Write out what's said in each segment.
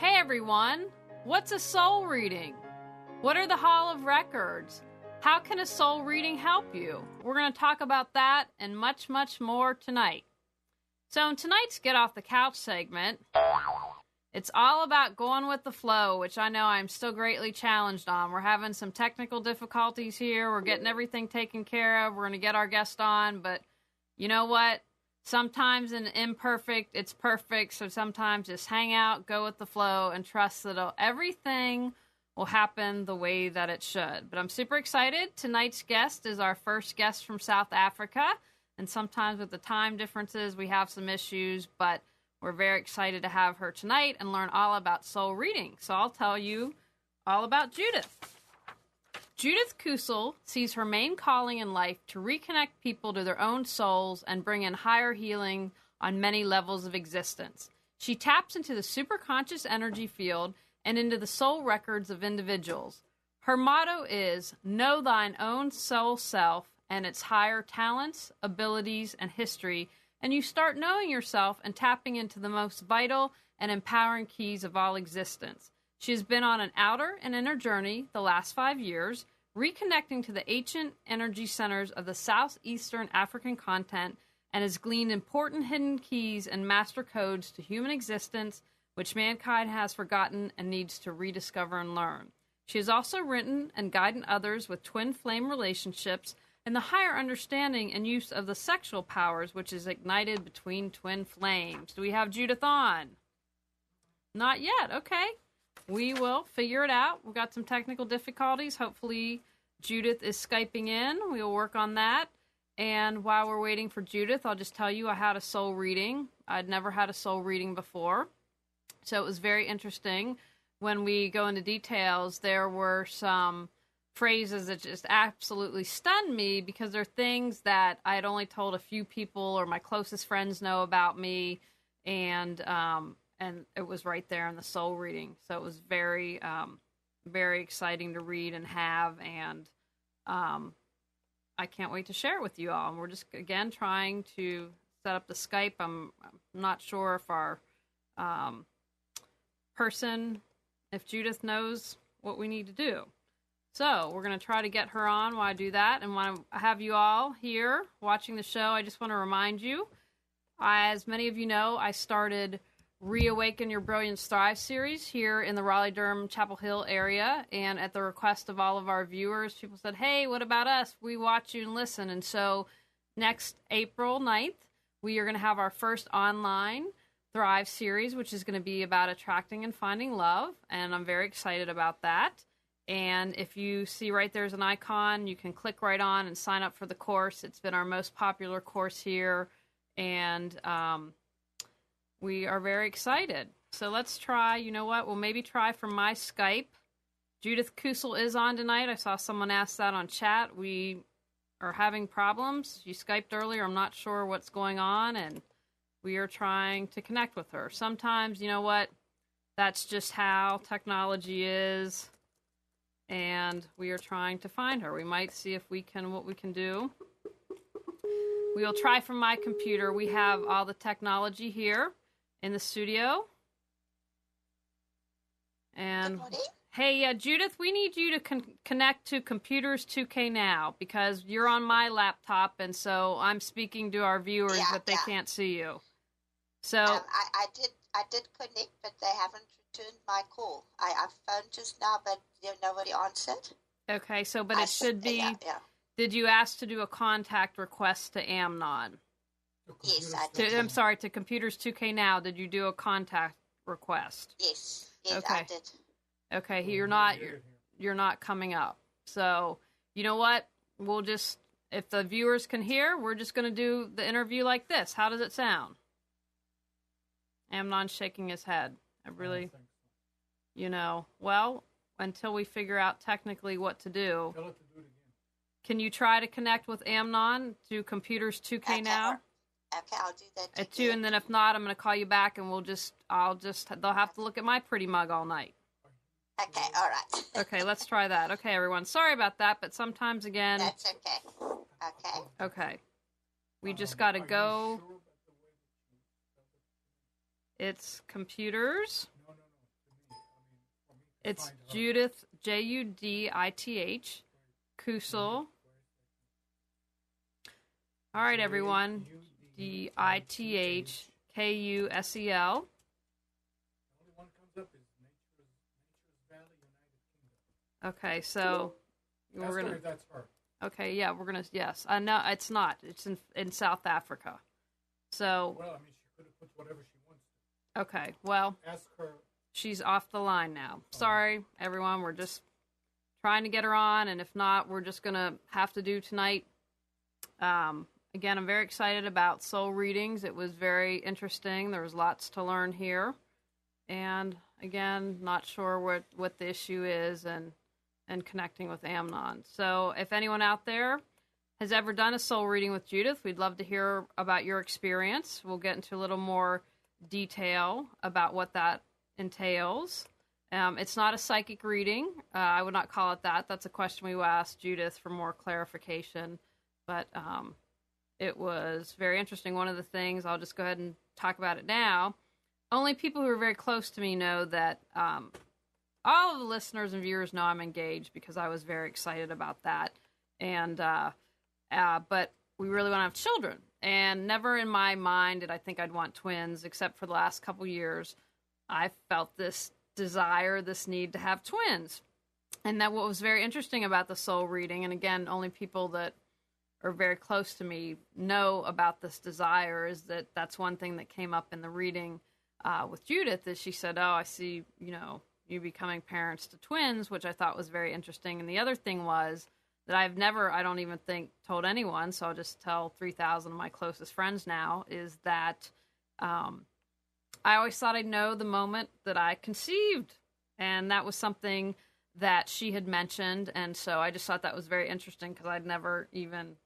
Hey everyone, what's a soul reading? What are the Hall of Records? How can a soul reading help you? We're going to talk about that and much, much more tonight. So in tonight's Get Off the Couch segment, it's all about going with the flow, which I know I'm still greatly challenged on. We're having some technical difficulties here. We're getting everything taken care of. We're going to get our guest on, but you know what? Sometimes in imperfect, it's perfect. So sometimes just hang out, go with the flow, and trust that everything will happen the way that it should. But I'm super excited. Tonight's guest is our first guest from South Africa. And sometimes with the time differences, we have some issues. But we're very excited to have her tonight and learn all about soul reading. So I'll tell you all about Judith. Judith Kusel sees her main calling in life to reconnect people to their own souls and bring in higher healing on many levels of existence. She taps into the superconscious energy field and into the soul records of individuals. Her motto is, know thine own soul self and its higher talents, abilities, and history, and you start knowing yourself and tapping into the most vital and empowering keys of all existence. She has been on an outer and inner journey the last 5 years, reconnecting to the ancient energy centers of the southeastern African continent, and has gleaned important hidden keys and master codes to human existence, which mankind has forgotten and needs to rediscover and learn. She has also written and guided others with twin flame relationships and the higher understanding and use of the sexual powers, which is ignited between twin flames. Do we have Judith on? Not yet. Okay. We will figure it out. We've got some technical difficulties. Hopefully Judith is Skyping in. We will work on that. And while we're waiting for Judith, I'll just tell you I had a soul reading. I'd never had a soul reading before. So it was very interesting. When we go into details, there were some phrases that just absolutely stunned me because they're things that I had only told a few people or my closest friends know about me. And it was right there in the soul reading. So it was very, very exciting to read and have, and I can't wait to share it with you all. And we're just, again, trying to set up the Skype. I'm not sure if our if Judith knows what we need to do. So we're going to try to get her on while I do that. And while I have you all here watching the show, I just want to remind you, as many of you know, I started Reawaken Your Brilliance Thrive series here in the Raleigh-Durham Chapel Hill area, and at the request of all of our viewers, people said, hey, what about us? We watch you and listen. And so next April 9th, we are going to have our first online Thrive series, which is going to be about attracting and finding love, and I'm very excited about that. And if you see right there's an icon, you can click right on and sign up for the course. It's been our most popular course here, and we are very excited. So let's try, you know what, we'll maybe try from my Skype. Judith Kusel is on tonight. I saw someone ask that on chat. We are having problems. You Skyped earlier. I'm not sure what's going on, and we are trying to connect with her. Sometimes, you know what, that's just how technology is, and we are trying to find her. We might see if we can, what we can do. We will try from my computer. We have all the technology here in the studio. And hey, Judith, we need you to connect to Computers 2K now, because you're on my laptop, and so I'm speaking to our viewers, but they can't see you. So I did connect, but they haven't returned my call. I phoned just now, but nobody answered. Okay, so but it should be. Did you ask to do a contact request to Amnon? Yes, I did. I'm sorry, to Computers 2K now. Did you do a contact request? Yes, okay. I did. Okay, you're not coming up. So you know what? We'll just, if the viewers can hear, we're just going to do the interview like this. How does it sound? Amnon's shaking his head. I think so. Well, until we figure out technically what to do. Tell it to do it again. Can you try to connect with Amnon to Computers 2K now? Okay, I'll do that. At 2, and then if not, I'm going to call you back, and they'll have to look at my pretty mug all night. Okay, all right. Okay, let's try that. Okay, everyone. Sorry about that, but sometimes, again... That's okay. Okay. Okay. We just got to go... It's Computers. It's Judith, Judith, Kusel. All right, everyone. Dithkusel. The only one comes up is Nature's Valley, United Kingdom. Okay, so we're gonna. That's her. Okay, yeah, we're gonna. Yes, no, it's not. It's in South Africa. So. Well, I mean, she could have put whatever she wants to. Okay, well. Ask her. She's off the line now. Sorry, everyone. We're just trying to get her on, and if not, we're just gonna have to do tonight. Again, I'm very excited about soul readings. It was very interesting. There was lots to learn here. And again, not sure what the issue is and connecting with Amnon. So if anyone out there has ever done a soul reading with Judith, we'd love to hear about your experience. We'll get into a little more detail about what that entails. It's not a psychic reading. I would not call it that. That's a question we will ask Judith for more clarification. But it was very interesting. One of the things, I'll just go ahead and talk about it now. Only people who are very close to me know that all of the listeners and viewers know I'm engaged because I was very excited about that. And but we really want to have children. And never in my mind did I think I'd want twins, except for the last couple years. I felt this desire, this need to have twins. And that what was very interesting about the soul reading, and again, only people that are very close to me know about this desire, is that that's one thing that came up in the reading with Judith, is she said, I see, you becoming parents to twins, which I thought was very interesting. And the other thing was that I don't even think, told anyone, so I'll just tell 3,000 of my closest friends now, is that I always thought I'd know the moment that I conceived. And that was something that she had mentioned. And so I just thought that was very interesting because I'd never even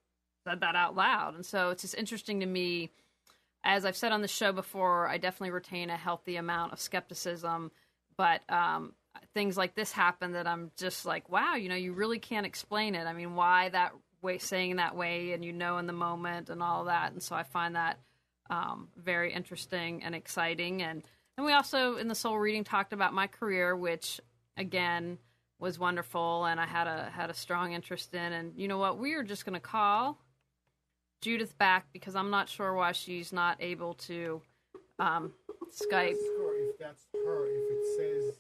said that out loud. And so it's just interesting to me. As I've said on the show before, I definitely retain a healthy amount of skepticism. But things like this happen that I'm just like, wow, you really can't explain it. I mean, why that way, saying that way, and in the moment and all that. And so I find that very interesting and exciting. And we also, in the soul reading, talked about my career, which, again, was wonderful. And I had a strong interest in. And you know what? We are just going to call Judith back because I'm not sure why she's not able to Skype. If that's her, if it says...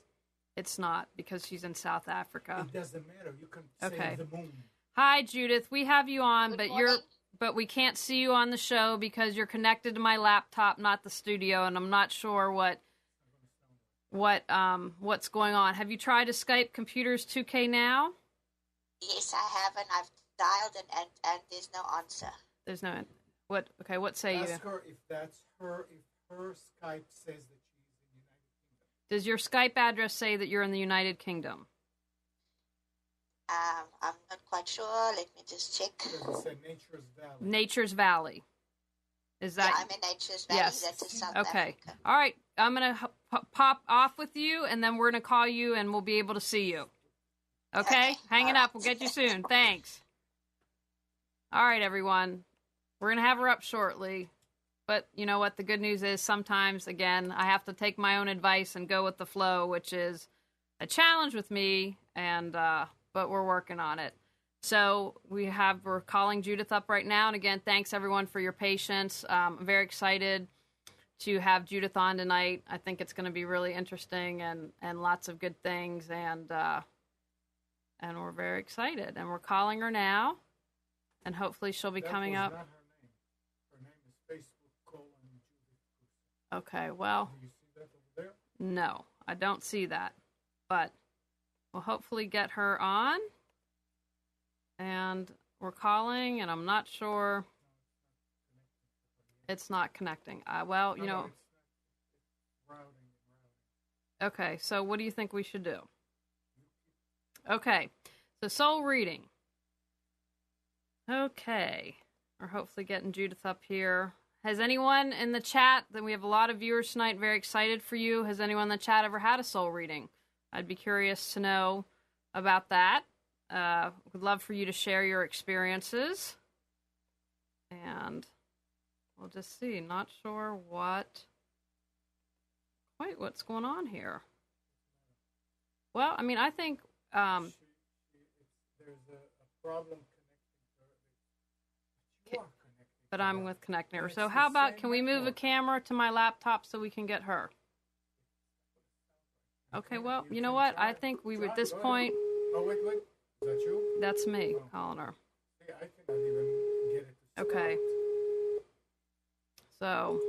It's not, because she's in South Africa. It doesn't matter. You can say the moon. Hi, Judith. We have you on, Good but morning. we can't see you on the show because you're connected to my laptop, not the studio, and I'm not sure what's going on. Have you tried to Skype Computers 2K now? Yes, I have, and I've dialed and there's no answer. There's no... What? Okay, what say you? Ask her if that's her, if her Skype says that she's in the United Kingdom. Does your Skype address say that you're in the United Kingdom? I'm not quite sure. Let me just check. Does it say Nature's Valley? Nature's Valley. Is that... Yeah, I'm in Nature's Valley. Yes. That is South Okay. Africa. All right. I'm going to pop off with you, and then we're going to call you, and we'll be able to see you. Okay? Okay. Hang it All up. We'll get you soon. Thanks. All right, everyone. We're going to have her up shortly. But you know what? The good news is sometimes, again, I have to take my own advice and go with the flow, which is a challenge with me, and but we're working on it. So we're calling Judith up right now. And again, thanks everyone for your patience. I'm very excited to have Judith on tonight. I think it's going to be really interesting and lots of good things. And we're very excited. And we're calling her now. And hopefully she'll be coming up. That was not her name. Her name is Facebook : Judith Kusel. Okay, well. Do you see that over there? No, I don't see that. But we'll hopefully get her on. And we're calling, and I'm not sure. It's not connecting. Well, It's routing. Okay, so what do you think we should do? Okay, so soul reading. Okay, we're hopefully getting Judith up here. Has anyone in the chat, then we have a lot of viewers tonight, very excited for you. Has anyone in the chat ever had a soul reading? I'd be curious to know about that. Would love for you to share your experiences. And we'll just see. Not sure what's going on here. Well, I mean, I think there's a problem connecting her. But you are connected. but I'm with connecting her. It's So the how about, same can we move a network. camera to my laptop so we can get her? Okay, well, you know what? I think we at this point, Oh, wait. Is that you? that's me calling her. See, I cannot even get it to start. Okay. So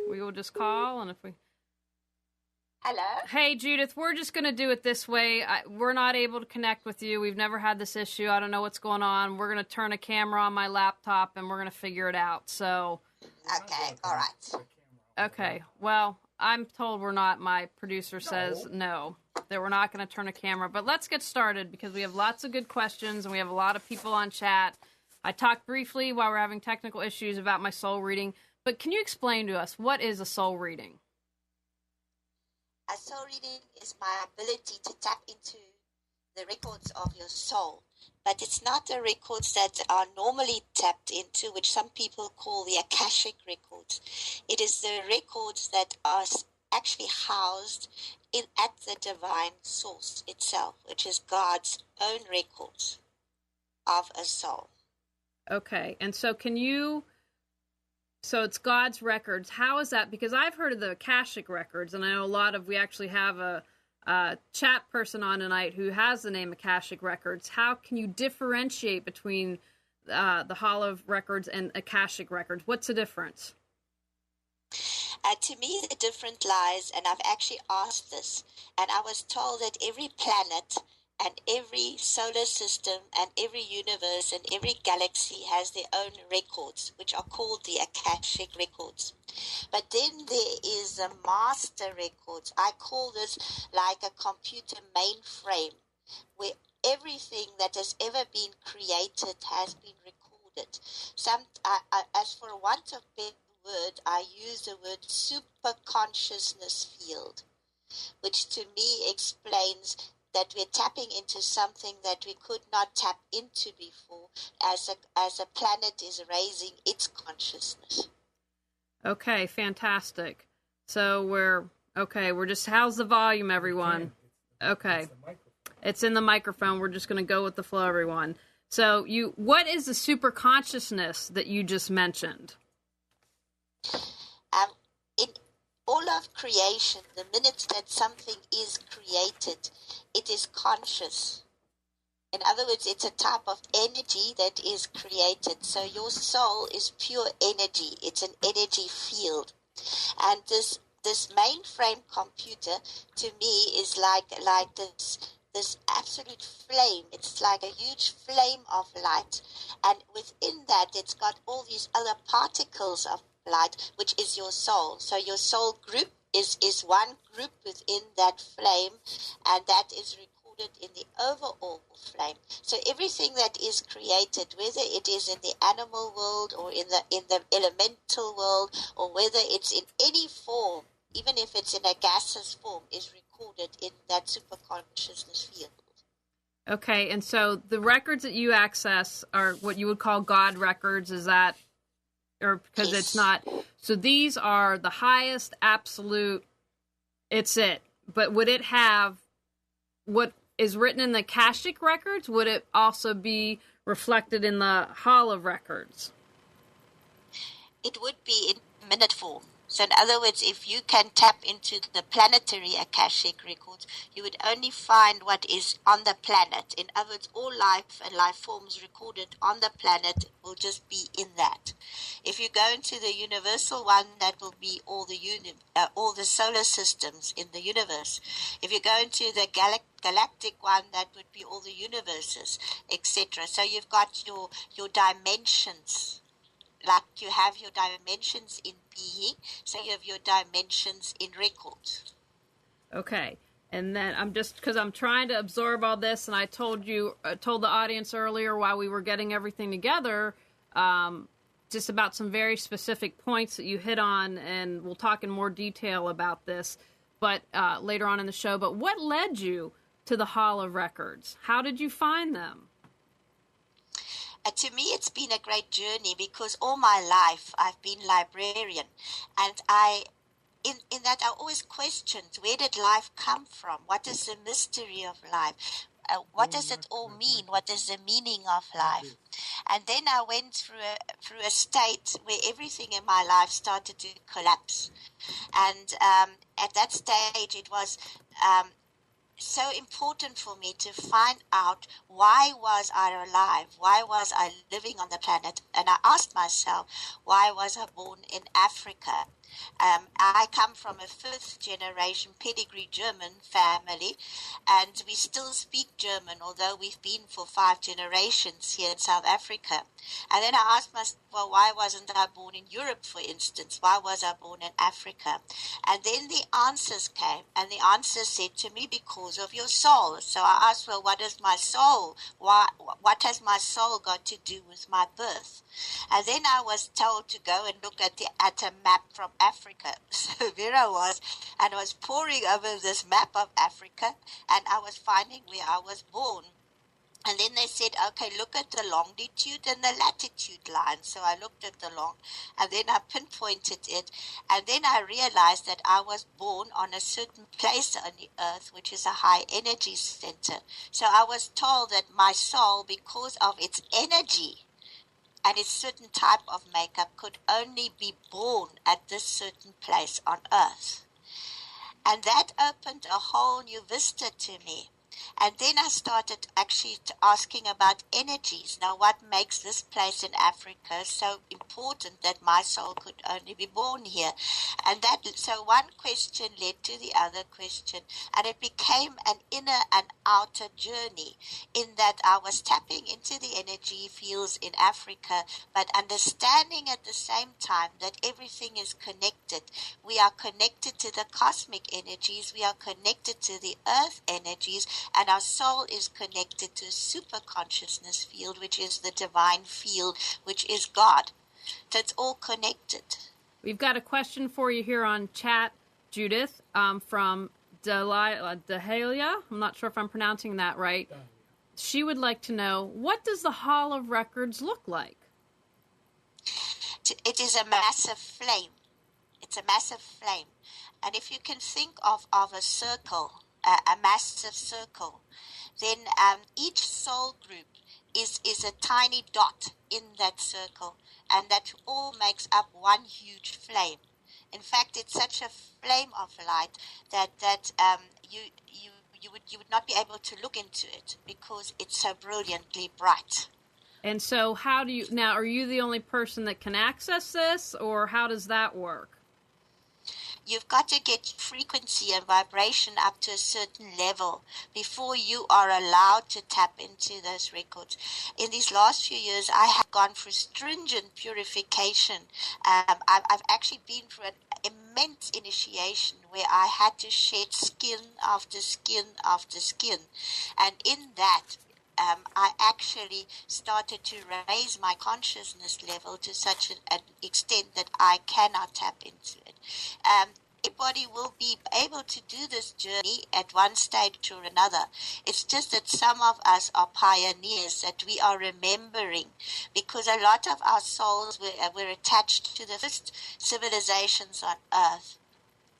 we will just call, and if we... Hello? Hey, Judith, we're just going to do it this way. We're not able to connect with you. We've never had this issue. I don't know what's going on. We're going to turn a camera on my laptop, and we're going to figure it out. So, Okay, all right. okay. Well, I'm told we're not. My producer says no, that we're not going to turn a camera. But let's get started because we have lots of good questions, and we have a lot of people on chat. I talked briefly while we're having technical issues about my soul reading. But can you explain to us, what is a soul reading? A soul reading is my ability to tap into the records of your soul. But it's not the records that are normally tapped into, which some people call the Akashic records. It is the records that are actually housed at the divine source itself, which is God's own records of a soul. Okay, and so so it's God's records. How is that? Because I've heard of the Akashic records, and I know we actually have a chat person on tonight who has the name Akashic records. How can you differentiate between the Hall of Records and Akashic records? What's the difference? To me, the difference lies, and I've actually asked this, and I was told that every planet and every solar system and every universe and every galaxy has their own records, which are called the Akashic records. But then there is the master records. I call this like a computer mainframe, where everything that has ever been created has been recorded. As for want of better word, I use the word super consciousness field, which to me explains that we're tapping into something that we could not tap into before as a planet is raising its consciousness. Okay, fantastic. So we're just, how's the volume, everyone? Okay. It's in the microphone. We're just going to go with the flow, everyone. So what is the super consciousness that you just mentioned? In all of creation, the minute that something is created, it is conscious. In other words, it's a type of energy that is created. So your soul is pure energy. It's an energy field. And this mainframe computer, to me, is like this absolute flame. It's like a huge flame of light. And within that, it's got all these other particles of light, which is your soul. So your soul group is one group within that flame, and that is recorded in the overall flame. So everything that is created, whether it is in the animal world or in the elemental world, or whether it's in any form, even if it's in a gaseous form, is recorded in that superconsciousness field. Okay, and so the records that you access are what you would call God records, is that, or because Yes. it's not, so these are the highest absolute, it's it. But would it have what is written in the Akashic records? Would it also be reflected in the Hall of Records? It would be in minute form. So in other words, if you can tap into the planetary Akashic records, you would only find what is on the planet. In other words, all life and life forms recorded on the planet will just be in that. If you go into the universal one, that will be all the solar systems in the universe. If you go into the galactic one, that would be all the universes, etc. So you've got your dimensions. Like you have your dimensions in being, so you have your dimensions in records. Okay. And then because I'm trying to absorb all this, and I told the audience earlier while we were getting everything together, just about some very specific points that you hit on, and we'll talk in more detail about this, but later on in the show. But what led you to the Hall of Records? How did you find them? To me, it's been a great journey because all my life I've been librarian, and I in that I always questioned, where did life come from? What is the mystery of life? What does it all mean? What is the meaning of life? And then I went through a state where everything in my life started to collapse. And at that stage, it was so important for me to find out, why was I alive? Why was I living on the planet? And I asked myself, why was I born in Africa? I come from a 5th generation pedigree German family, and we still speak German, although we've been for 5 generations here in South Africa. And then I asked myself, well, why wasn't I born in Europe, for instance? Why was I born in Africa? And then the answers came, and the answers said to me, because of your soul. So I asked, well, what is my soul? What has my soul got to do with my birth? And then I was told to go and look at a map from Africa. So there I was, and I was poring over this map of Africa, and I was finding where I was born. And then they said, okay, look at the longitude and the latitude line. So I looked at the and then I pinpointed it. And then I realized that I was born on a certain place on the earth, which is a high energy center. So I was told that my soul, because of its energy and its certain type of makeup, could only be born at this certain place on earth. And that opened a whole new vista to me. And then I started actually asking about energies. Now, what makes this place in Africa so important that my soul could only be born here? And so one question led to the other question, and it became an inner and outer journey, in that I was tapping into the energy fields in Africa, but understanding at the same time that everything is connected. We are connected to the cosmic energies, we are connected to the earth energies, and our soul is connected to a super consciousness field, which is the divine field, which is God. So it's all connected. We've got a question for you here on chat, Judith, from Dehalia. I'm not sure if I'm pronouncing that right. She would like to know, what does the Hall of Records look like? It is a massive flame. It's a massive flame. And if you can think of a circle, a massive circle, then each soul group is a tiny dot in that circle, and that all makes up one huge flame. In fact, it's such a flame of light that you would not be able to look into it, because it's so brilliantly bright. And so how do you, now, are you the only person that can access this, or how does that work? You've got to get frequency and vibration up to a certain level before you are allowed to tap into those records. In these last few years, I have gone through stringent purification. I've actually been through an immense initiation where I had to shed skin after skin after skin. And in that, I actually started to raise my consciousness level to such an extent that I cannot tap into it. Everybody will be able to do this journey at one stage or another. It's just that some of us are pioneers, that we are remembering, because a lot of our souls were attached to the first civilizations on Earth.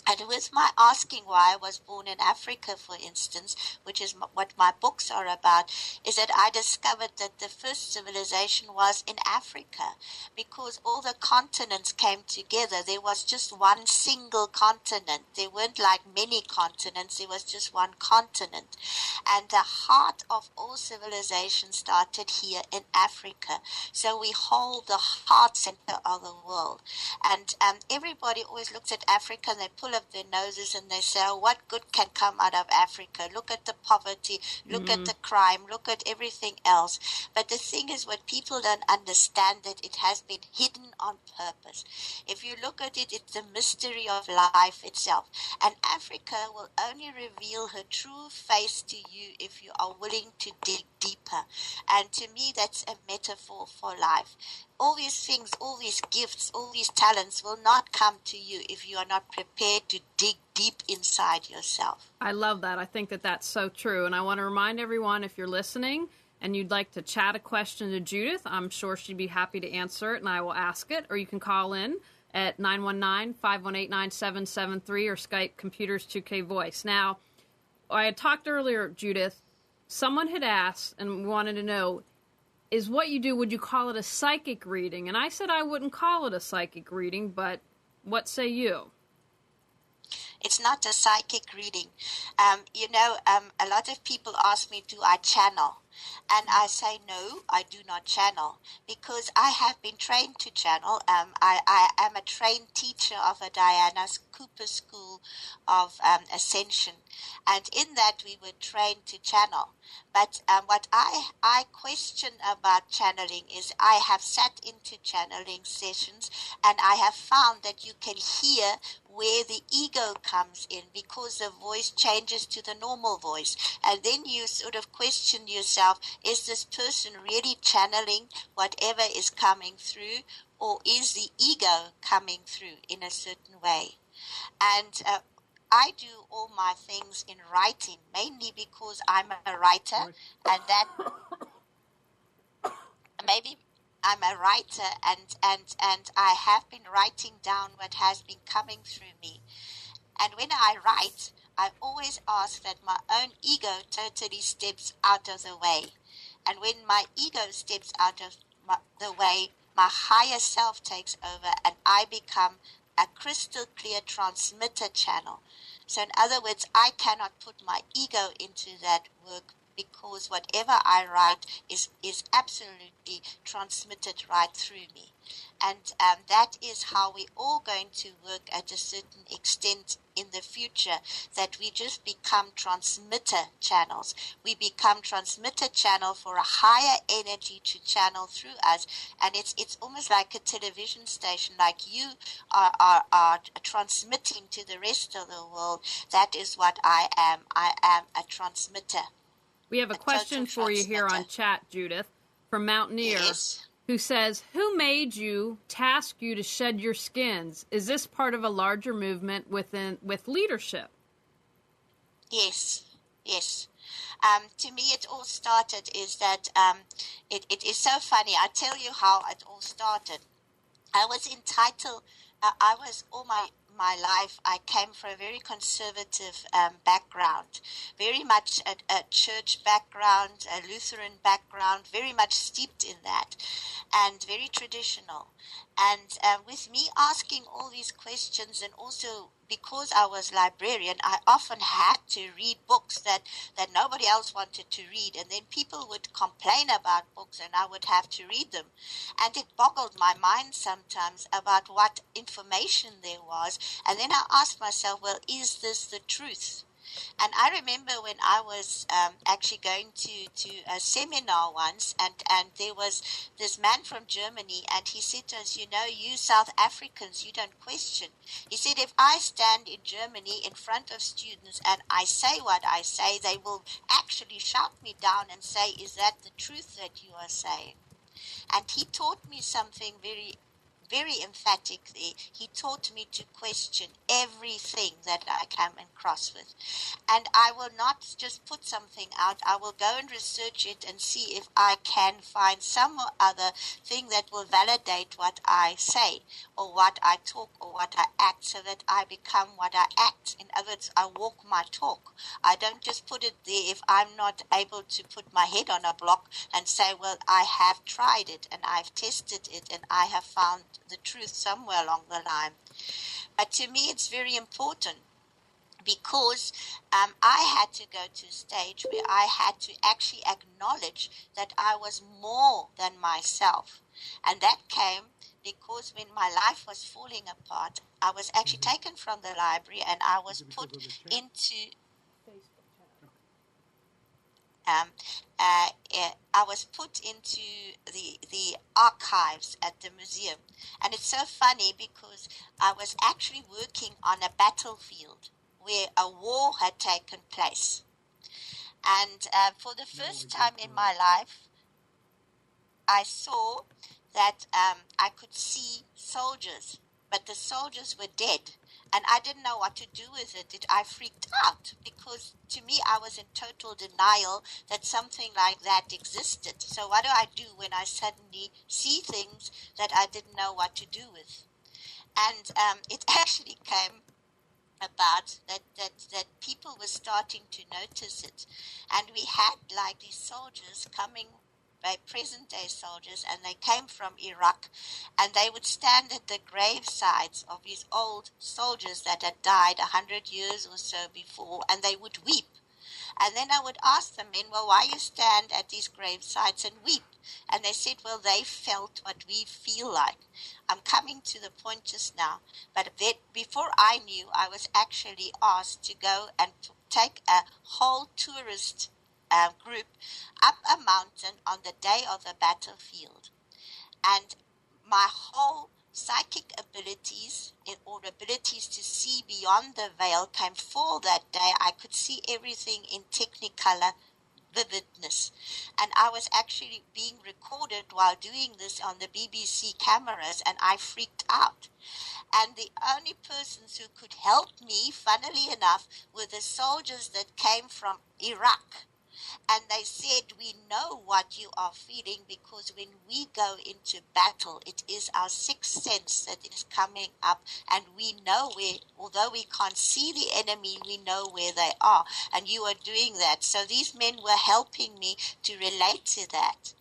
And with my asking why I was born in Africa, for instance, which is what my books are about, is that I discovered that the first civilization was in Africa, because all the continents came together. There was just one single continent. There weren't like many continents. There was just one continent. And the heart of all civilization started here in Africa. So we hold the heart center of the world. And everybody always looks at Africa and they pull up their noses and they say, oh, what good can come out of Africa? Look at the poverty, look at the crime, look at everything else. But the thing is, what people don't understand, that it has been hidden on purpose. If you look at it, it's the mystery of life itself. And Africa will only reveal her true face to you if you are willing to dig deeper. And to me, that's a metaphor for life. All these things, all these gifts, all these talents will not come to you if you are not prepared to dig deep inside yourself. I love that. I think that that's so true. And I want to remind everyone, if you're listening and you'd like to chat a question to Judith, I'm sure she'd be happy to answer it, and I will ask it. Or you can call in at 919-518-9773 or Skype Computers 2K Voice. Now, I had talked earlier, Judith, someone had asked and wanted to know, is what you do, would you call it a psychic reading? And I said I wouldn't call it a psychic reading, but what say you? It's not a psychic reading. A lot of people ask me, do I channel? And I say, no, I do not channel, because I have been trained to channel. I am a trained teacher of a Diana Cooper School of Ascension. And in that, we were trained to channel. But what I question about channeling is I have sat into channeling sessions and I have found that you can hear where the ego comes in, because the voice changes to the normal voice. And then you sort of question yourself, is this person really channeling whatever is coming through, or is the ego coming through in a certain way? And I do all my things in writing, mainly because I'm a writer, and that maybe I'm a writer, and I have been writing down what has been coming through me. And when I write, I always ask that my own ego totally steps out of the way. And when my ego steps out of the way, my higher self takes over and I become a crystal clear transmitter channel. So in other words, I cannot put my ego into that work, because whatever I write is absolutely transmitted right through me. And that is how we're all going to work at a certain extent in the future, that we just become transmitter channels. We become transmitter channel for a higher energy to channel through us. And it's almost like a television station, like you are transmitting to the rest of the world. That is what I am. I am a transmitter. We have a question for you here on chat, Judith, from Mountaineer, yes, who says, who made you, task you to shed your skins? Is this part of a larger movement with leadership? Yes. To me, it all started is that it is so funny. I tell you how it all started. I was entitled, I was all my life, I came from a very conservative background, very much a church background, a Lutheran background, very much steeped in that, and very traditional. And with me asking all these questions, and also because I was librarian, I often had to read books that nobody else wanted to read. And then people would complain about books and I would have to read them. And it boggled my mind sometimes about what information there was. And then I asked myself, well, is this the truth? And I remember when I was actually going to a seminar once, and there was this man from Germany, and he said to us, you South Africans, you don't question. He said, if I stand in Germany in front of students and I say what I say, they will actually shout me down and say, is that the truth that you are saying? And he taught me something very, very emphatically. He taught me to question everything that I come across with. And I will not just put something out. I will go and research it and see if I can find some or other thing that will validate what I say, or what I talk, or what I act, so that I become what I act. In other words, I walk my talk. I don't just put it there if I'm not able to put my head on a block and say, well, I have tried it and I've tested it and I have found the truth somewhere along the line. But to me, it's very important, because I had to go to a stage where I had to actually acknowledge that I was more than myself. And that came because when my life was falling apart, I was actually taken from the library and I was put into... I was put into the archives at the museum. And it's so funny because I was actually working on a battlefield where a war had taken place. And for the first time in my life, I saw that I could see soldiers, but the soldiers were dead. And I didn't know what to do with it. I freaked out because to me I was in total denial that something like that existed. So what do I do when I suddenly see things that I didn't know what to do with? And it actually came about that people were starting to notice it. And we had like these soldiers coming, by present day soldiers, and they came from Iraq, and they would stand at the gravesides of these old soldiers that had died 100 years or so before, and they would weep. And then I would ask the men, well, why you stand at these gravesites and weep? And they said, well, they felt what we feel like. I'm coming to the point just now. But before I knew, I was actually asked to go and take a whole tourist group up a mountain on the day of the battlefield. And my whole psychic abilities or abilities to see beyond the veil came full that day. I could see everything in technicolor vividness, and I was actually being recorded while doing this on the BBC cameras, and I freaked out. And the only persons who could help me, funnily enough, were the soldiers that came from Iraq. And they said, we know what you are feeling, because when we go into battle, it is our sixth sense that is coming up, and we know where, although we can't see the enemy, we know where they are, and you are doing that. So these men were helping me to relate to that.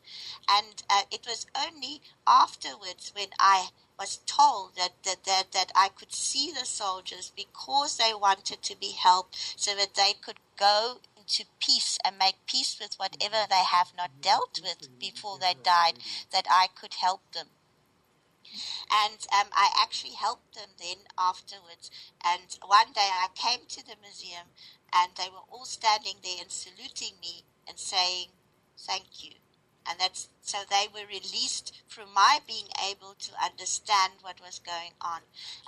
And it was only afterwards when I was told that I could see the soldiers, because they wanted to be helped so that they could go to peace and make peace with whatever they have not dealt with before they died, that I could help them. And I actually helped them then afterwards. And one day I came to the museum, and they were all standing there and saluting me and saying, thank you. And that's so they were released from my being able to understand what was going on.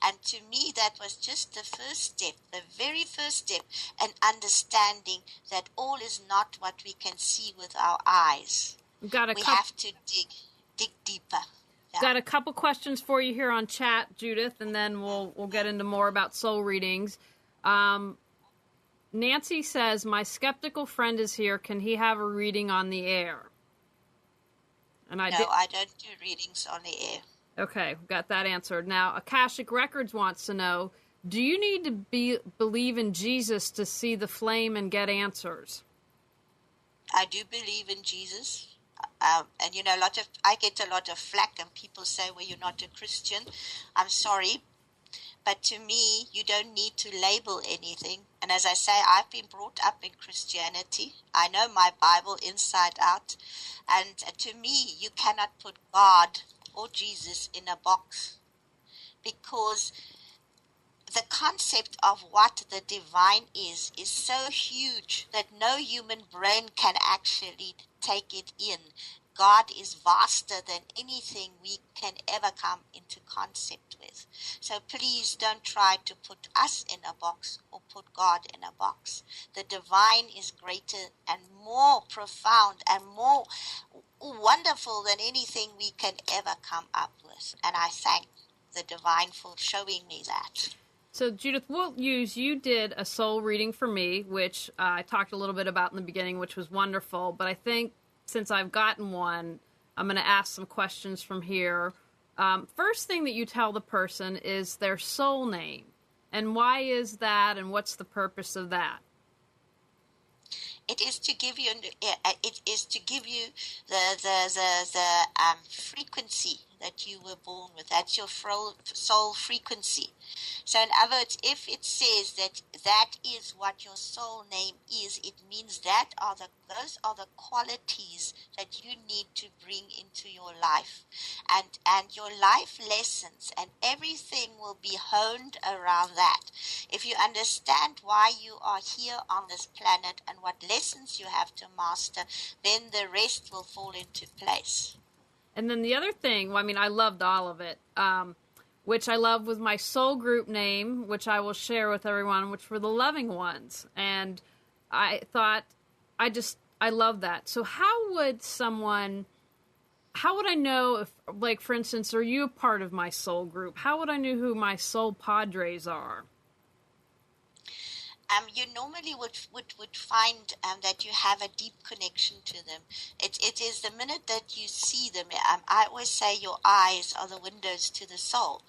And to me, that was just the first step, the very first step, and understanding that all is not what we can see with our eyes. We have to dig deeper. Yeah. Got a couple questions for you here on chat, Judith, and then we'll get into more about soul readings. Nancy says, my skeptical friend is here. Can he have a reading on the air? And I don't do readings on the air. Okay, got that answered. Now, Akashic Records wants to know, do you need to believe in Jesus to see the flame and get answers? I do believe in Jesus. And, you know, I get a lot of flack, and people say, well, you're not a Christian. I'm sorry. But to me, you don't need to label anything. And as I say, I've been brought up in Christianity. I know my Bible inside out. And to me, you cannot put God or Jesus in a box, because the concept of what the divine is so huge that no human brain can actually take it in. God is vaster than anything we can ever come into concept with. So please don't try to put us in a box or put God in a box. The divine is greater and more profound and more wonderful than anything we can ever come up with. And I thank the divine for showing me that. So, Judith, you did a soul reading for me, which I talked a little bit about in the beginning, which was wonderful. But I think since I've gotten one, I'm going to ask some questions from here. First thing that you tell the person is their soul name. And why is that, and what's the purpose of that? It is to give you the frequency that you were born with. That's your soul frequency. So in other words, if it says that is what your soul name is, it means those are the qualities that you need to bring into your life, and your life lessons, and everything will be honed around that. If you understand why you are here on this planet and what lessons you have to master, then the rest will fall into place. And then the other thing, I loved all of it, which I love was my soul group name, which I will share with everyone, which were the Loving Ones. And I thought, I love that. So how would I know if, like, for instance, are you a part of my soul group? How would I know who my soul padres are? you normally would find that you have a deep connection to them. It is the minute that you see them. I always say your eyes are the windows to the soul.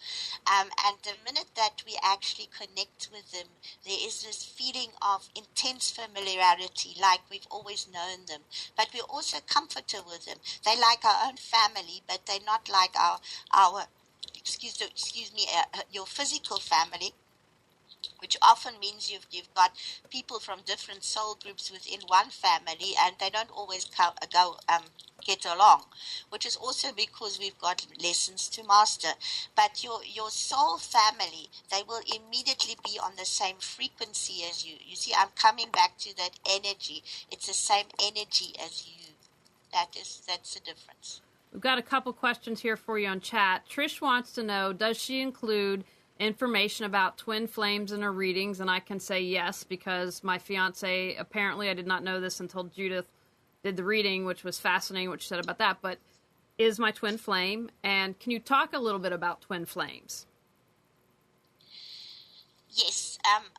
And the minute that we actually connect with them, there is this feeling of intense familiarity, like we've always known them. But we're also comfortable with them. They're like our own family, but they're not like our excuse me, your physical family, which often means you've got people from different soul groups within one family, and they don't always get along, which is also because we've got lessons to master. But your soul family, they will immediately be on the same frequency as you. You see, I'm coming back to that energy. It's the same energy as you. That's the difference. We've got a couple questions here for you on chat. Trish wants to know, does she include information about twin flames in her readings? And I can say yes, because my fiance, apparently I did not know this until Judith did the reading, which was fascinating what she said about that, but is my twin flame. And can you talk a little bit about twin flames? Yes,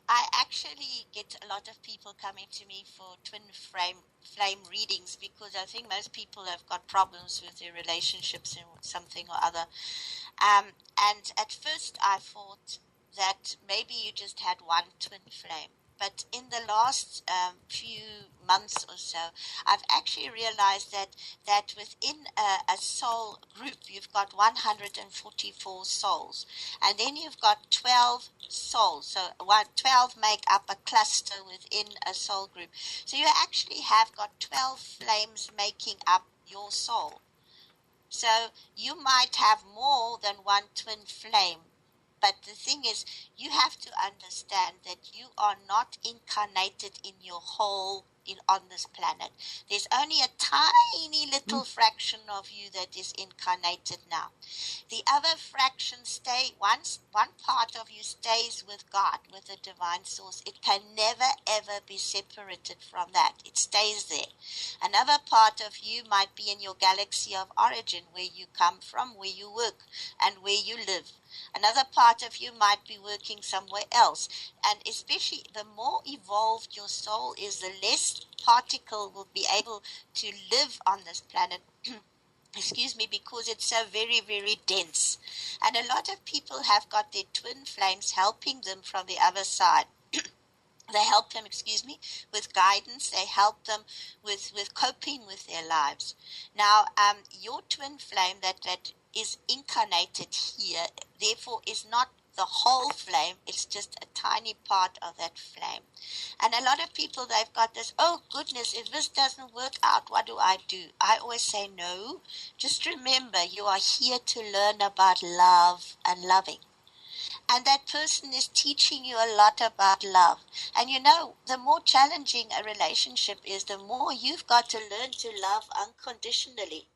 I actually get a lot of people coming to me for twin flame readings, because I think most people have got problems with their relationships and something or other. And at first I thought that maybe you just had one twin flame. But in the last few months or so, I've actually realized that within a soul group, you've got 144 souls. And then you've got 12 souls. So 12 make up a cluster within a soul group. So you actually have got 12 flames making up your soul. So you might have more than one twin flame. But the thing is, you have to understand that you are not incarnated in your whole on this planet. There's only a tiny little fraction of you that is incarnated now. The other fractions one part of you stays with God, with the divine source. It can never ever be separated from that. It stays there. Another part of you might be in your galaxy of origin, where you come from, where you work, and where you live. Another part of you might be working somewhere else. And especially the more evolved your soul is, the less particle will be able to live on this planet. Excuse me, because it's so very, very dense. And a lot of people have got their twin flames helping them from the other side. They help them, with guidance. They help them with coping with their lives. Now, your twin flame that is incarnated here, therefore, is not the whole flame. It's just a tiny part of that flame. And a lot of people, they've got this, oh goodness, if this doesn't work out, what do? I always say no. Just remember, you are here to learn about love and loving. And that person is teaching you a lot about love. And the more challenging a relationship is, the more you've got to learn to love unconditionally.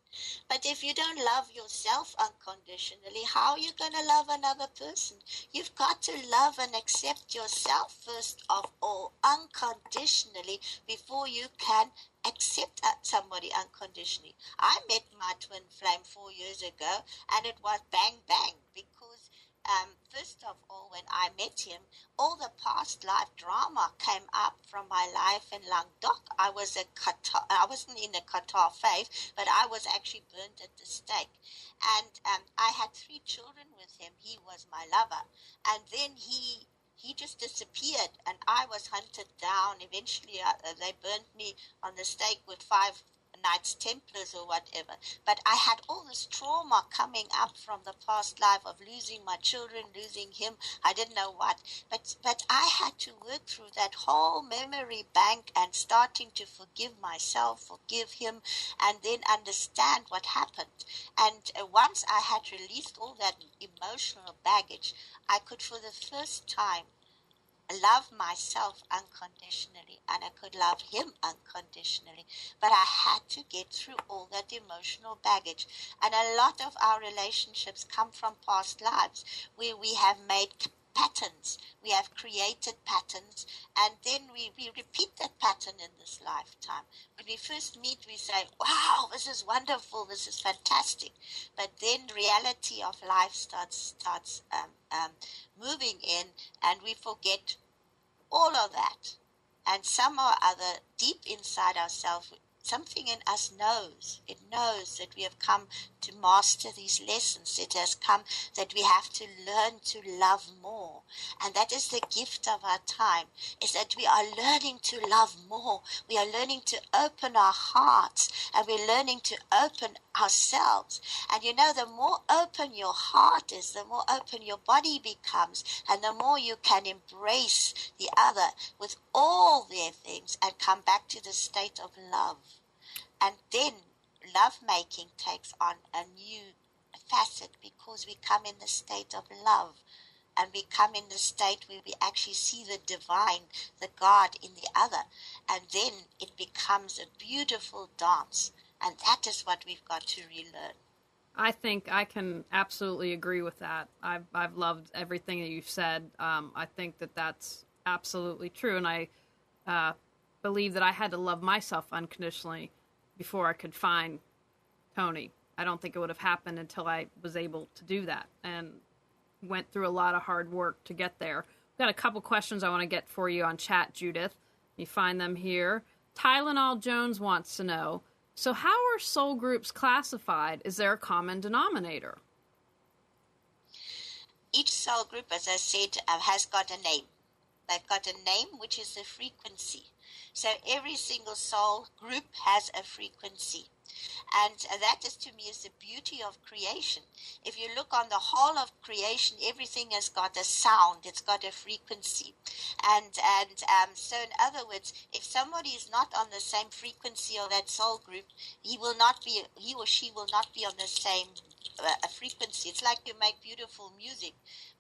But if you don't love yourself unconditionally, how are you going to love another person? You've got to love and accept yourself first of all, unconditionally, before you can accept somebody unconditionally. I met my twin flame 4 years ago, and it was bang, bang, because first of all, when I met him, all the past life drama came up from my life in Languedoc. I wasn't in the Qatar faith, but I was actually burnt at the stake. And I had 3 children with him. He was my lover. And then he just disappeared, and I was hunted down. Eventually, they burnt me on the stake with 5 Knights Templars or whatever. But I had all this trauma coming up from the past life of losing my children, losing him. I didn't know what. But I had to work through that whole memory bank and starting to forgive myself, forgive him, and then understand what happened. And once I had released all that emotional baggage, I could, for the first time, love myself unconditionally, and I could love him unconditionally. But I had to get through all that emotional baggage. And a lot of our relationships come from past lives where we have made patterns. We have created patterns, and then we repeat that pattern in this lifetime. When we first meet, we say, wow, this is wonderful, this is fantastic. But then reality of life starts moving in, and we forget all of that. And some or other, deep inside ourselves, something in us knows. It knows that we have come to master these lessons. It has come that we have to learn to love more. And that is the gift of our time, is that we are learning to love more. We are learning to open our hearts, and we're learning to open ourselves. And you know, the more open your heart is, the more open your body becomes, and the more you can embrace the other with all their things and come back to the state of love. And then love-making takes on a new facet, because we come in the state of love, and we come in the state where we actually see the divine, the God in the other, and then it becomes a beautiful dance. And that is what we've got to relearn. I think I can absolutely agree with that. I've loved everything that you've said. I think that that's absolutely true, and I believe that I had to love myself unconditionally before I could find Tony. I don't think it would have happened until I was able to do that, and went through a lot of hard work to get there. We've got a couple questions I want to get for you on chat, Judith. You find them here. Tylenol Jones wants to know, so how are soul groups classified? Is there a common denominator? Each soul group, as I said, has got a name. They've got a name, which is the frequency. So every single soul group has a frequency. And that is, to me, is the beauty of creation. If you look on the whole of creation, everything has got a sound. It's got a frequency. And so in other words, if somebody is not on the same frequency of that soul group, he or she will not be on the same frequency. It's like you make beautiful music,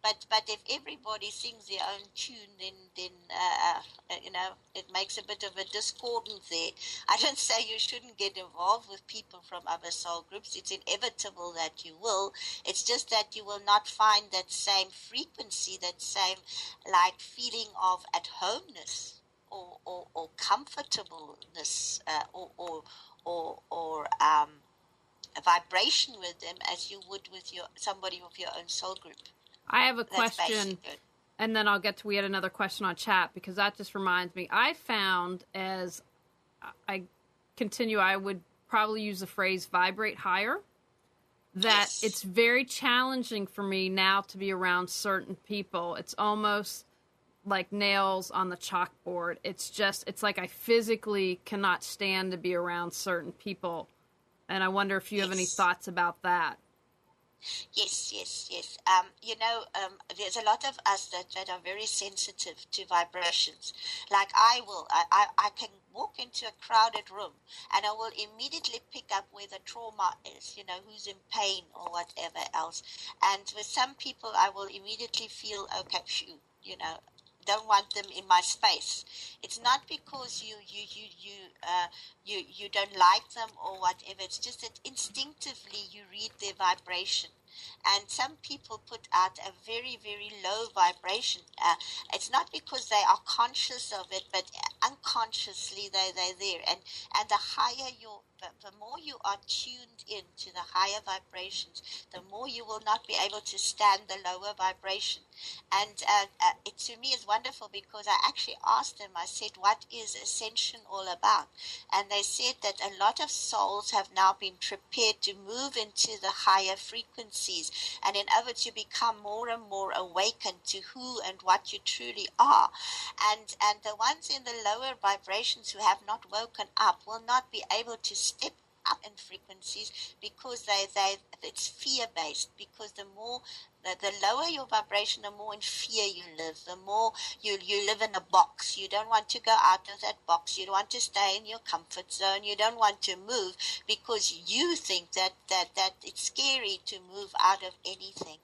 but if everybody sings their own tune, then it makes a bit of a discordance there. I don't say you shouldn't get involved with people from other soul groups. It's inevitable that you will. It's just that you will not find that same frequency, that same like feeling of at homeness or comfortableness or a vibration with them as you would with somebody of your own soul group. I have a question, and then we had another question on chat, because that just reminds me. I found, as I continue, I would probably use the phrase vibrate higher, that Yes. It's very challenging for me now to be around certain people. It's almost like nails on the chalkboard. It's like I physically cannot stand to be around certain people. And I wonder if you have any thoughts about that. Yes. There's a lot of us that are very sensitive to vibrations. Like I can walk into a crowded room and I will immediately pick up where the trauma is, who's in pain or whatever else. And with some people, I will immediately feel, okay, don't want them in my space. It's not because you don't like them or whatever. It's just that instinctively you read their vibration. And some people put out a very, very low vibration. It's not because they are conscious of it, but unconsciously they're there. And the higher the more you are tuned in to the higher vibrations, the more you will not be able to stand the lower vibration. And it to me is wonderful, because I actually asked them, I said, what is ascension all about? And they said that a lot of souls have now been prepared to move into the higher frequencies. And in other words, you become more and more awakened to who and what you truly are. And the ones in the lower vibrations who have not woken up will not be able to step up in frequencies, because it's fear-based, because the lower your vibration, the more in fear you live, the more you live in a box. You don't want to go out of that box. You don't want to stay in your comfort zone. You don't want to move, because you think that it's scary to move out of anything.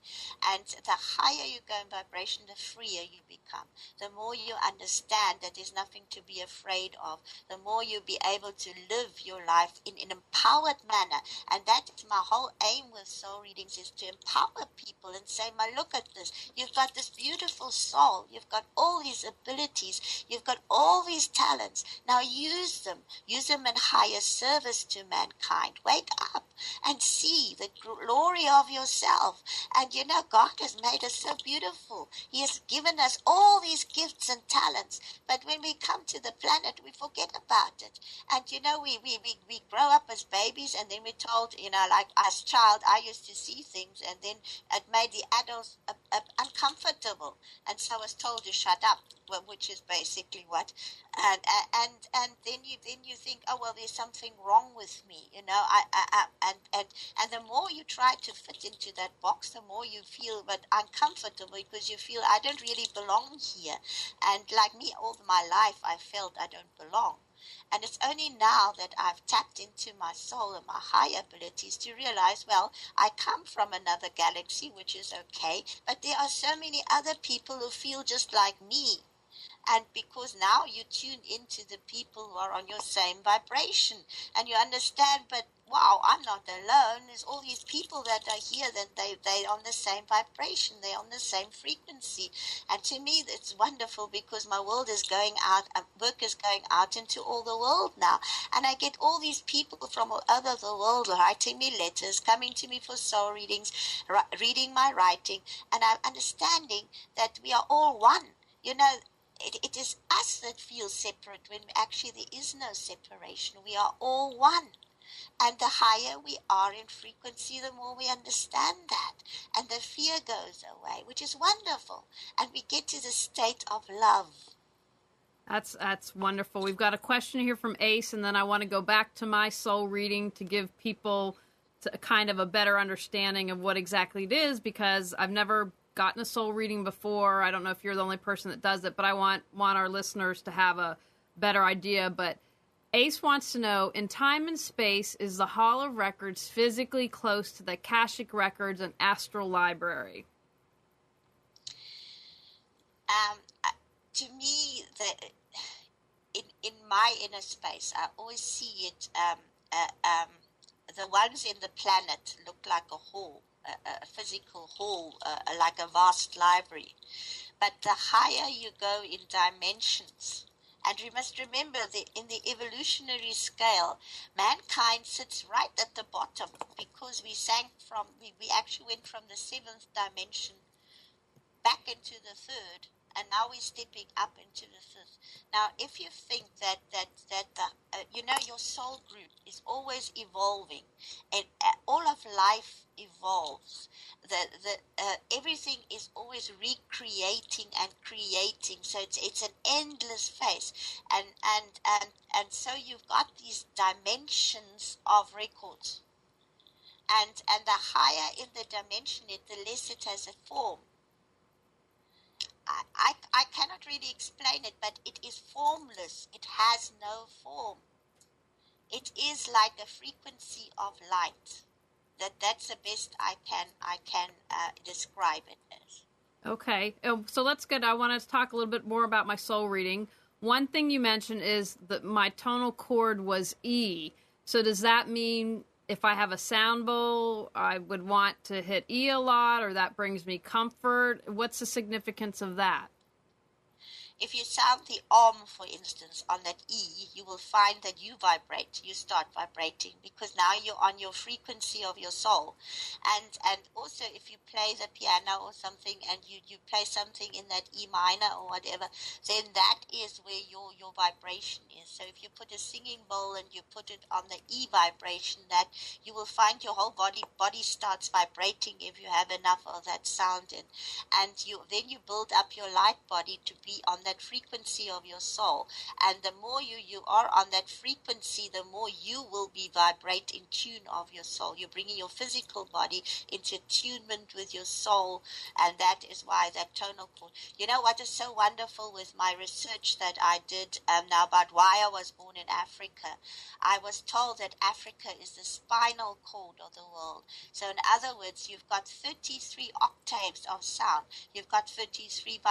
And the higher you go in vibration, the freer you become. The more you understand that there's nothing to be afraid of, the more you'll be able to live your life in an empowered manner. And that is my whole aim with soul readings, is to empower people and say, "Ma, look at this. You've got this beautiful soul. You've got all these abilities. You've got all these talents. Now use them. Use them in higher service to mankind. Wake up and see the glory of yourself." And you know, God has made us so beautiful. He has given us all these gifts and talents. But when we come to the planet, we forget about it. And you know, we grow up as babies, and then we're told, you know, like as child, I used to see things, and then it made the adults uncomfortable, and so I was told to shut up, which is basically what. And then you think, oh well, there's something wrong with me, you know. And the more you try to fit into that box, the more you feel but uncomfortable, because you feel I don't really belong here. And like me, all my life I felt I don't belong. And it's only now that I've tapped into my soul and my high abilities to realize, well, I come from another galaxy, which is okay, but there are so many other people who feel just like me. And because now you tune into the people who are on your same vibration, and you understand, but wow, I'm not alone. There's all these people that are here, that they're on the same vibration, they're on the same frequency. And to me, it's wonderful, because my world is going out, work is going out into all the world now. And I get all these people from all over the world writing me letters, coming to me for soul readings, reading my writing, and I'm understanding that we are all one. You know, it is us that feel separate, when actually there is no separation. We are all one. And the higher we are in frequency, the more we understand that. And the fear goes away, which is wonderful. And we get to the state of love. That's wonderful. We've got a question here from Ace, and then I want to go back to my soul reading to give people kind of a better understanding of what exactly it is, because I've never gotten a soul reading before. I don't know if you're the only person that does it, but I want our listeners to have a better idea. But Ace wants to know, in time and space, is the Hall of Records physically close to the Akashic Records and Astral Library? To me, in my inner space, I always see it, the ones in the planet look like a hall, a physical hall, like a vast library. But the higher you go in dimensions, and we must remember that in the evolutionary scale, mankind sits right at the bottom, because we actually went from the seventh dimension back into the third, and now we're stepping up into the fifth. Now, if you think that your soul group is always evolving, and all of life evolves, everything is always recreating and creating. So it's an endless phase, and so you've got these dimensions of records, and the higher in the dimension, the less it has a form. I cannot really explain it, but it is formless. It has no form. It is like a frequency of light. That's the best I can describe it as. Okay, so let's get. I want to talk a little bit more about my soul reading. One thing you mentioned is that my tonal chord was E. So does that mean if I have a sound bowl, I would want to hit E a lot, or that brings me comfort? What's the significance of that? If you sound the arm, for instance, on that E, you will find that you vibrate. You start vibrating, because now you're on your frequency of your soul. And also, if you play the piano or something, and you play something in that E minor or whatever, then that is where your vibration is. So if you put a singing bowl and you put it on the E vibration, that you will find your whole body starts vibrating if you have enough of that sound in. And then you build up your light body to be on that frequency of your soul. And the more you are on that frequency, the more you will be vibrate in tune of your soul. You're bringing your physical body into attunement with your soul, and that is why that tonal chord. You know what is so wonderful with my research that I did now about why I was born in Africa? I was told that Africa is the spinal cord of the world. So in other words, you've got 33 octaves of sound. You've got 33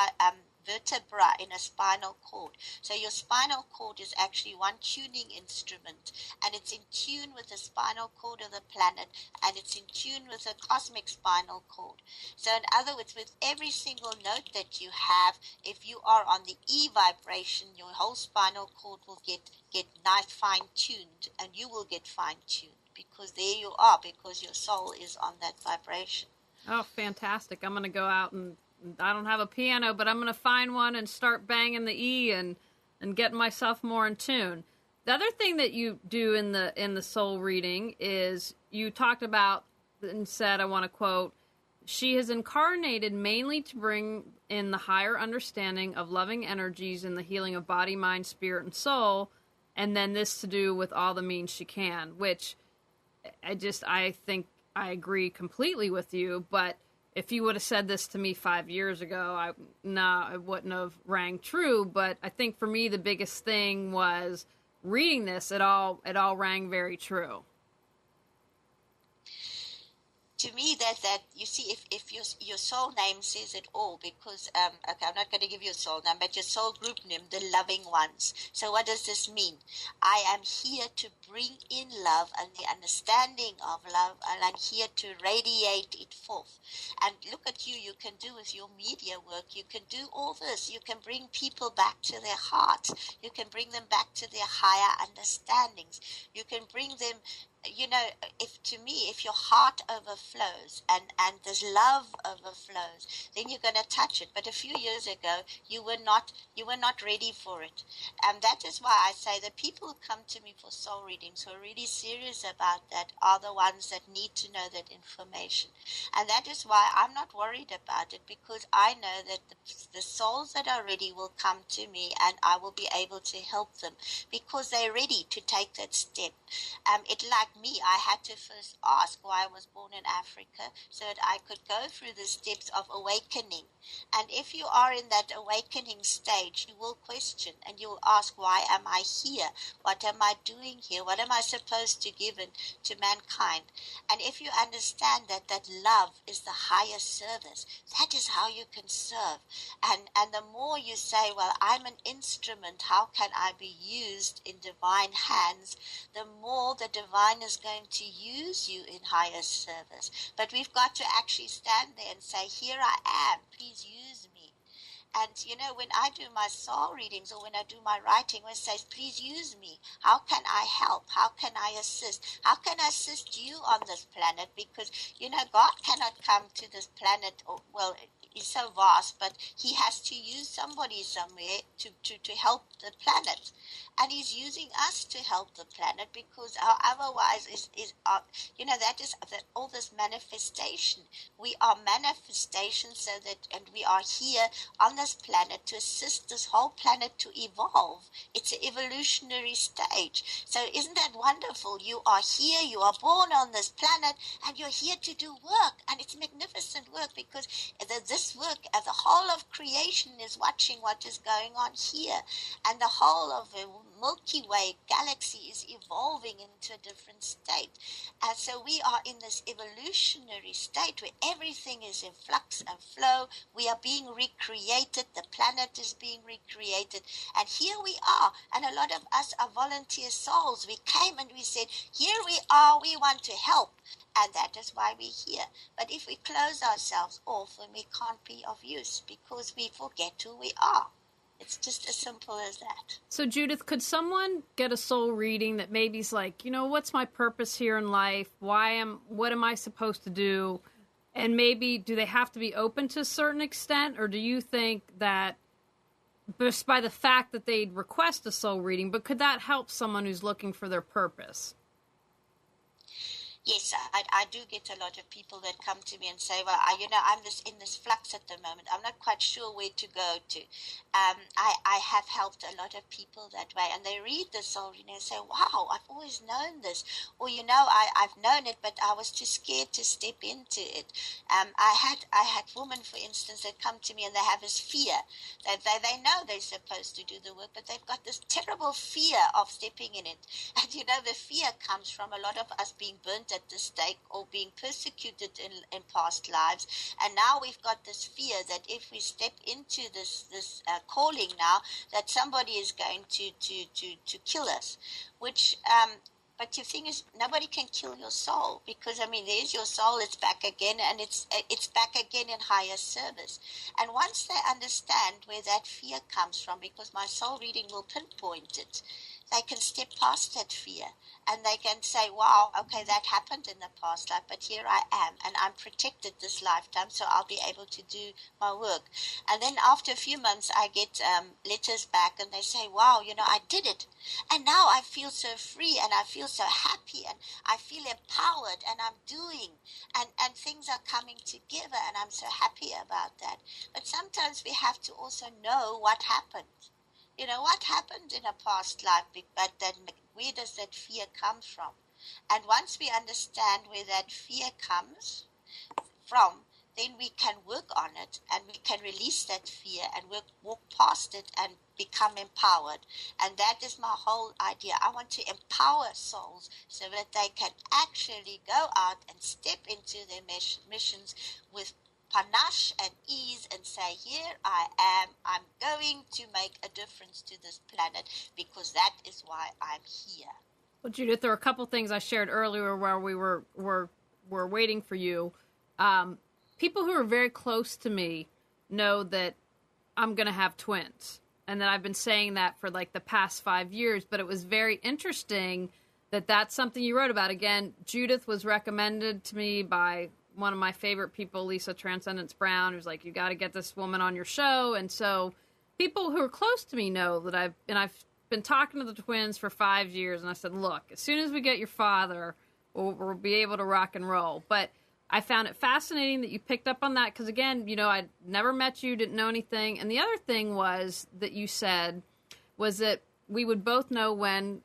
vertebra in a spinal cord. So your spinal cord is actually one tuning instrument, and and it's in tune with the spinal cord of the planet, and it's in tune with the cosmic spinal cord. So in other words, with every single note that you have, if you are on the E vibration, your whole spinal cord will get nice fine-tuned, and you will get fine-tuned, because there you are, because your soul is on that vibration. Oh, fantastic. I'm going to go out and I don't have a piano, but I'm going to find one and start banging the E and getting myself more in tune. The other thing that you do in the soul reading is you talked about and said, I want to quote, she has incarnated mainly to bring in the higher understanding of loving energies and the healing of body, mind, spirit, and soul, and then this to do with all the means she can, which I think I agree completely with you, but if you would have said this to me 5 years ago, it wouldn't have rang true. But I think for me, the biggest thing was reading this. It all rang very true. To me, that you see, if your soul name says it all, because okay, I'm not going to give you a soul name, but your soul group name, the loving ones. So what does this mean? I am here to bring in love and the understanding of love, and I'm here to radiate it forth. And look at you can do with your media work, you can do all this, you can bring people back to their hearts, you can bring them back to their higher understandings, you can bring them, you know, if your heart overflows and this love overflows, then you're going to touch it. But a few years ago, you were not ready for it. And that is why I say the people who come to me for soul readings, who are really serious about that, are the ones that need to know that information. And that is why I'm not worried about it, because I know that the souls that are ready will come to me, and I will be able to help them because they're ready to take that step. Me, I had to first ask why I was born in Africa, so that I could go through the steps of awakening. And if you are in that awakening stage, you will question and you will ask, why am I here? What am I doing here? What am I supposed to give to mankind? And if you understand that love is the highest service, that is how you can serve. And the more you say, well, I'm an instrument, how can I be used in divine hands? The more the divine is going to use you in higher service. But we've got to actually stand there and say, here I am, please use me. And, you know, when I do my soul readings or when I do my writing, when it says, please use me, how can I help? How can I assist? How can I assist you on this planet? Because, you know, God cannot come to this planet, he's so vast, but he has to use somebody somewhere to help the planet. And he's using us to help the planet, because otherwise that is all this manifestation. We are manifestation, so that, and we are here on this planet to assist this whole planet to evolve. It's an evolutionary stage. So isn't that wonderful? You are here, you are born on this planet, and you're here to do work. And it's magnificent work, because this work, the whole of creation is watching what is going on here. And the whole of the Milky Way galaxy is evolving into a different state. And so we are in this evolutionary state where everything is in flux and flow. We are being recreated. The planet is being recreated. And here we are. And a lot of us are volunteer souls. We came and we said, here we are. We want to help. And that is why we're here. But if we close ourselves off, then we can't be of use, because we forget who we are. It's just as simple as that. So, Judith, could someone get a soul reading that maybe's like, you know, what's my purpose here in life? What am I supposed to do? And maybe, do they have to be open to a certain extent? Or do you think that just by the fact that they'd request a soul reading, but could that help someone who's looking for their purpose? Yes, I do get a lot of people that come to me and say, well, I'm in this flux at the moment. I'm not quite sure where to go to. I have helped a lot of people that way, and they read the soul reading and say, wow, I've always known this. Or, I've known it, but I was too scared to step into it. I had women, for instance, that come to me and they have this fear. They know they're supposed to do the work, but they've got this terrible fear of stepping in it. And, the fear comes from a lot of us being burnt at the stake or being persecuted in past lives, and now we've got this fear that if we step into this calling now, that somebody is going to kill us, which But the thing is, nobody can kill your soul, because there's your soul. It's back again, and it's back again in higher service. And once they understand where that fear comes from, because my soul reading will pinpoint it, they can step past that fear, and they can say, wow, okay, that happened in the past life, but here I am, and I'm protected this lifetime, so I'll be able to do my work. And then after a few months, I get letters back, and they say, wow, I did it, and now I feel so free, and I feel so happy, and I feel empowered, and I'm doing, and things are coming together, and I'm so happy about that. But sometimes we have to also know what happened. What happened in a past life, but then where does that fear come from? And once we understand where that fear comes from, then we can work on it, and we can release that fear and walk past it and become empowered. And that is my whole idea. I want to empower souls so that they can actually go out and step into their missions with panache and ease, and say, here I am, I'm going to make a difference to this planet, because that is why I'm here. Well, Judith, there are a couple things I shared earlier while we were waiting for you. People who are very close to me know that I'm going to have twins, and that I've been saying that for like the past 5 years, but it was very interesting that that's something you wrote about. Again, Judith was recommended to me by one of my favorite people, Lisa Transcendence Brown, who's like, you got to get this woman on your show. And so people who are close to me know that I've been talking to the twins for 5 years. And I said, look, as soon as we get your father, we'll be able to rock and roll. But I found it fascinating that you picked up on that. Because again, I'd never met you, didn't know anything. And the other thing was that you said was that we would both know when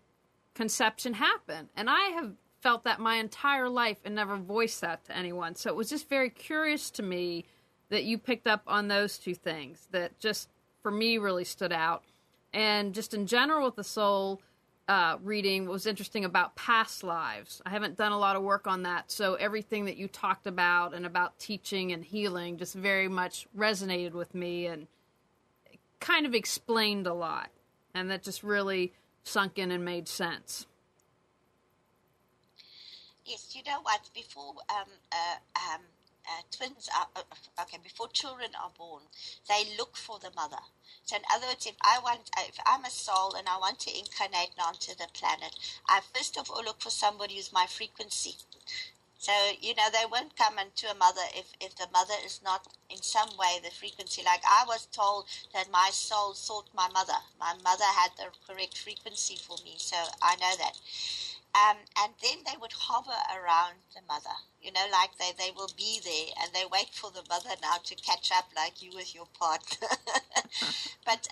conception happened. And I have felt that my entire life and never voiced that to anyone. So it was just very curious to me that you picked up on those two things that just, for me, really stood out. And just in general with the soul reading, what was interesting about past lives. I haven't done a lot of work on that. So everything that you talked about and about teaching and healing just very much resonated with me and kind of explained a lot. And that just really sunk in and made sense. Yes, you know what? Before twins are before children are born, they look for the mother. So in other words, if I'm a soul and I want to incarnate now onto the planet, I first of all look for somebody who's my frequency. So, they won't come into a mother if the mother is not in some way the frequency. Like I was told that my soul sought my mother. My mother had the correct frequency for me, so I know that. And then they would hover around the mother, like they will be there, and they wait for the mother now to catch up like you with your partner. But,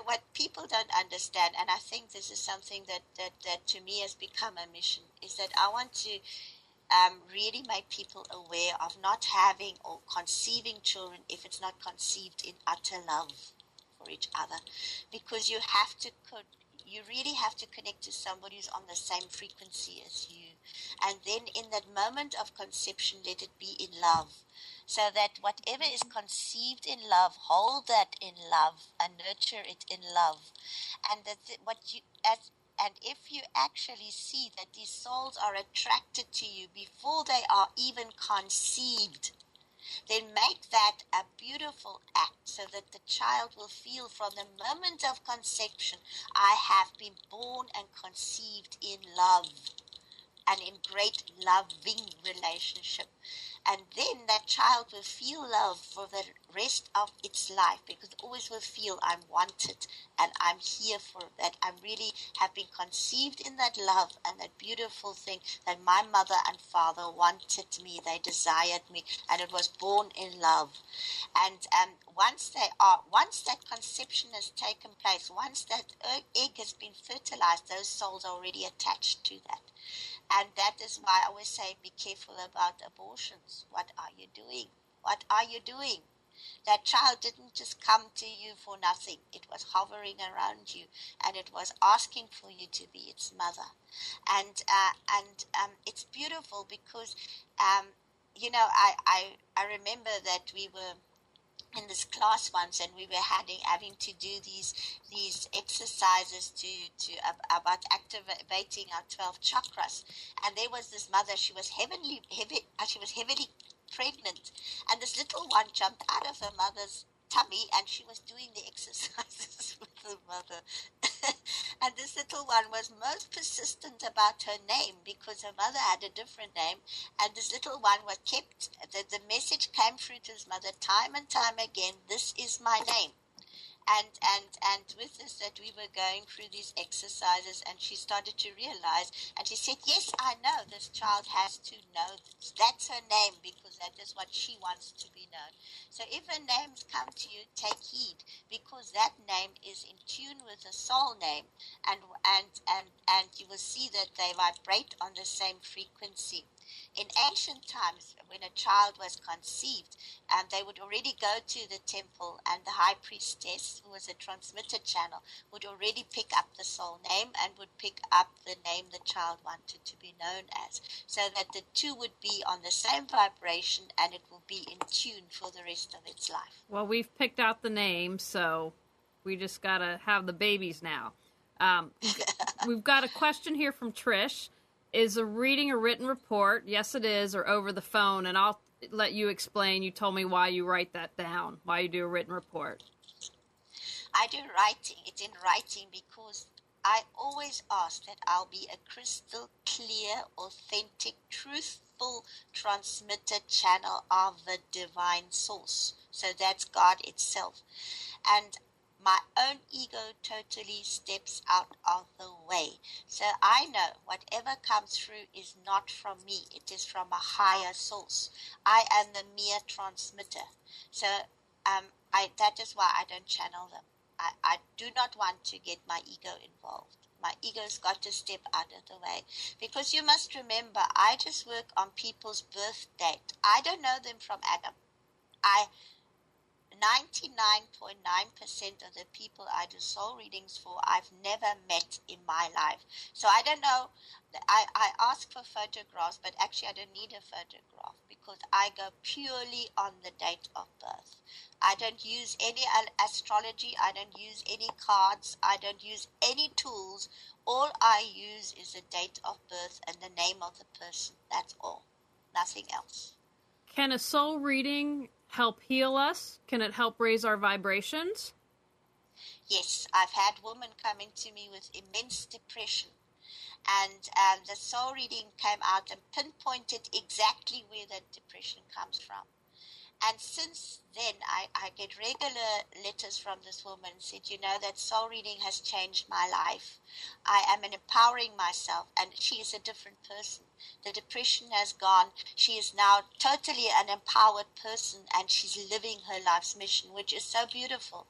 what people don't understand, and I think this is something that to me has become a mission, is that I want to really make people aware of not having or conceiving children if it's not conceived in utter love for each other, because you really have to connect to somebody who's on the same frequency as you. And then in that moment of conception, let it be in love. So that whatever is conceived in love, hold that in love and nurture it in love. And and if you actually see that these souls are attracted to you before they are even conceived, then make that a beautiful act so that the child will feel from the moment of conception, I have been born and conceived in love and in great loving relationship. And then that child will feel love for the rest of its life, because it always will feel I'm wanted and I'm here for that. I really have been conceived in that love and that beautiful thing that my mother and father wanted me, they desired me, and it was born in love. And once that conception has taken place, once that egg has been fertilized, those souls are already attached to that. And that is why I always say, be careful about abortions. What are you doing? What are you doing? That child didn't just come to you for nothing. It was hovering around you, and it was asking for you to be its mother. And it's beautiful because, I remember that we were in this class once, and we were having to do these exercises about activating our 12 chakras. And there was this mother. She was heavily pregnant, and this little one jumped out of her mother's tummy, and she was doing the exercises with the mother. And this little one was most persistent about her name, because her mother had a different name, and this little one was kept, the message came through to his mother time and time again, this is my name. And with this, that we were going through these exercises, and she started to realize, and she said, yes, I know this child has to know that's her name, because that is what she wants to be known. So if her names come to you, take heed, because that name is in tune with the soul name, and you will see that they vibrate on the same frequency. In ancient times, when a child was conceived, they would already go to the temple, and the high priestess, who was a transmitter channel, would already pick up the soul name and would pick up the name the child wanted to be known as, so that the two would be on the same vibration, and it will be in tune for the rest of its life. Well, we've picked out the name, so we just got to have the babies now. We've got a question here from Trish. Is a reading a written report? Yes, it is, or over the phone. And I'll let you explain. You told me why you write that down, why you do a written report. I do writing. It's in writing because I always ask that I'll be a crystal clear, authentic, truthful transmitter channel of the divine source. So that's God itself. And my own ego totally steps out of the way. So I know whatever comes through is not from me. It is from a higher source. I am the mere transmitter. So that is why I don't channel them. I do not want to get my ego involved. My ego's got to step out of the way. Because you must remember, I just work on people's birth date. I don't know them from Adam. 99.9% of the people I do soul readings for, I've never met in my life. So I don't know. I ask for photographs, but actually I don't need a photograph, because I go purely on the date of birth. I don't use any astrology. I don't use any cards. I don't use any tools. All I use is the date of birth and the name of the person. That's all. Nothing else. Can a soul reading help heal us? Can it help raise our vibrations? Yes, I've had women coming to me with immense depression, and the soul reading came out and pinpointed exactly where that depression comes from. And since then, I get regular letters from this woman, said, that soul reading has changed my life. I am empowering myself, and she is a different person. The depression has gone. She is now totally an empowered person, and she's living her life's mission, which is so beautiful.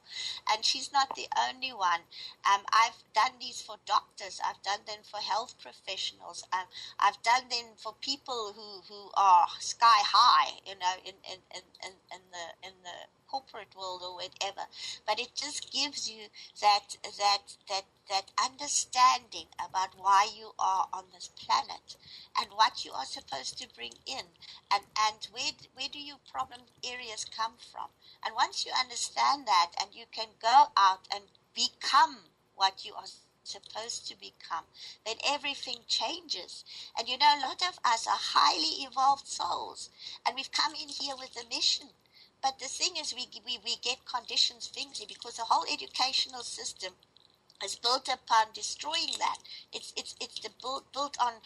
And she's not the only one. I've done these for doctors. I've done them for health professionals. I've done them for people who are sky high, in the corporate world or whatever. But it just gives you that understanding about why you are on this planet and what you are supposed to bring in, and where do your problem areas come from. And once you understand that, and you can go out and become what you are supposed to become, then everything changes. And a lot of us are highly evolved souls, and we've come in here with a mission. But the thing is, we get conditions thingly, because the whole educational system is built upon destroying that. It's built on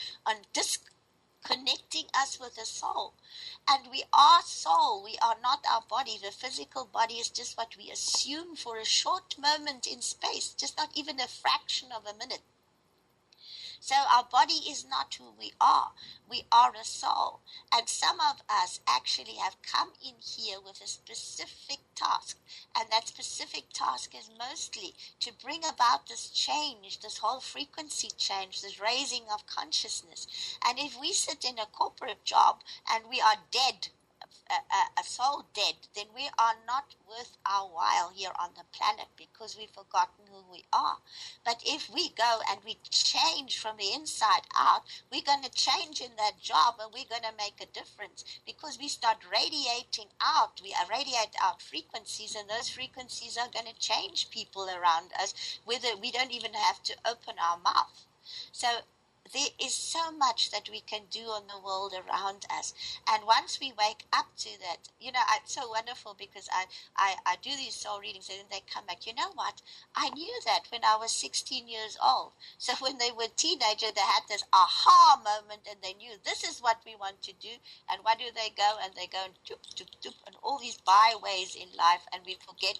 disconnecting us with the soul. And we are soul. We are not our body. The physical body is just what we assume for a short moment in space, just not even a fraction of a minute. So our body is not who we are. We are a soul. And some of us actually have come in here with a specific task. And that specific task is mostly to bring about this change, this whole frequency change, this raising of consciousness. And if we sit in a corporate job and we are dead a soul dead, then we are not worth our while here on the planet because we've forgotten who we are. But if we go and we change from the inside out, we're going to change in that job and we're going to make a difference because we start radiating out. We radiate out frequencies, and those frequencies are going to change people around us, whether we don't even have to open our mouth. So there is so much that we can do on the world around us. And once we wake up to that, it's so wonderful because I do these soul readings and then they come back. You know what? I knew that when I was 16 years old. So when they were teenagers, they had this aha moment and they knew this is what we want to do. And what do they go? And they go and doop, doop, doop, and all these byways in life. And we forget,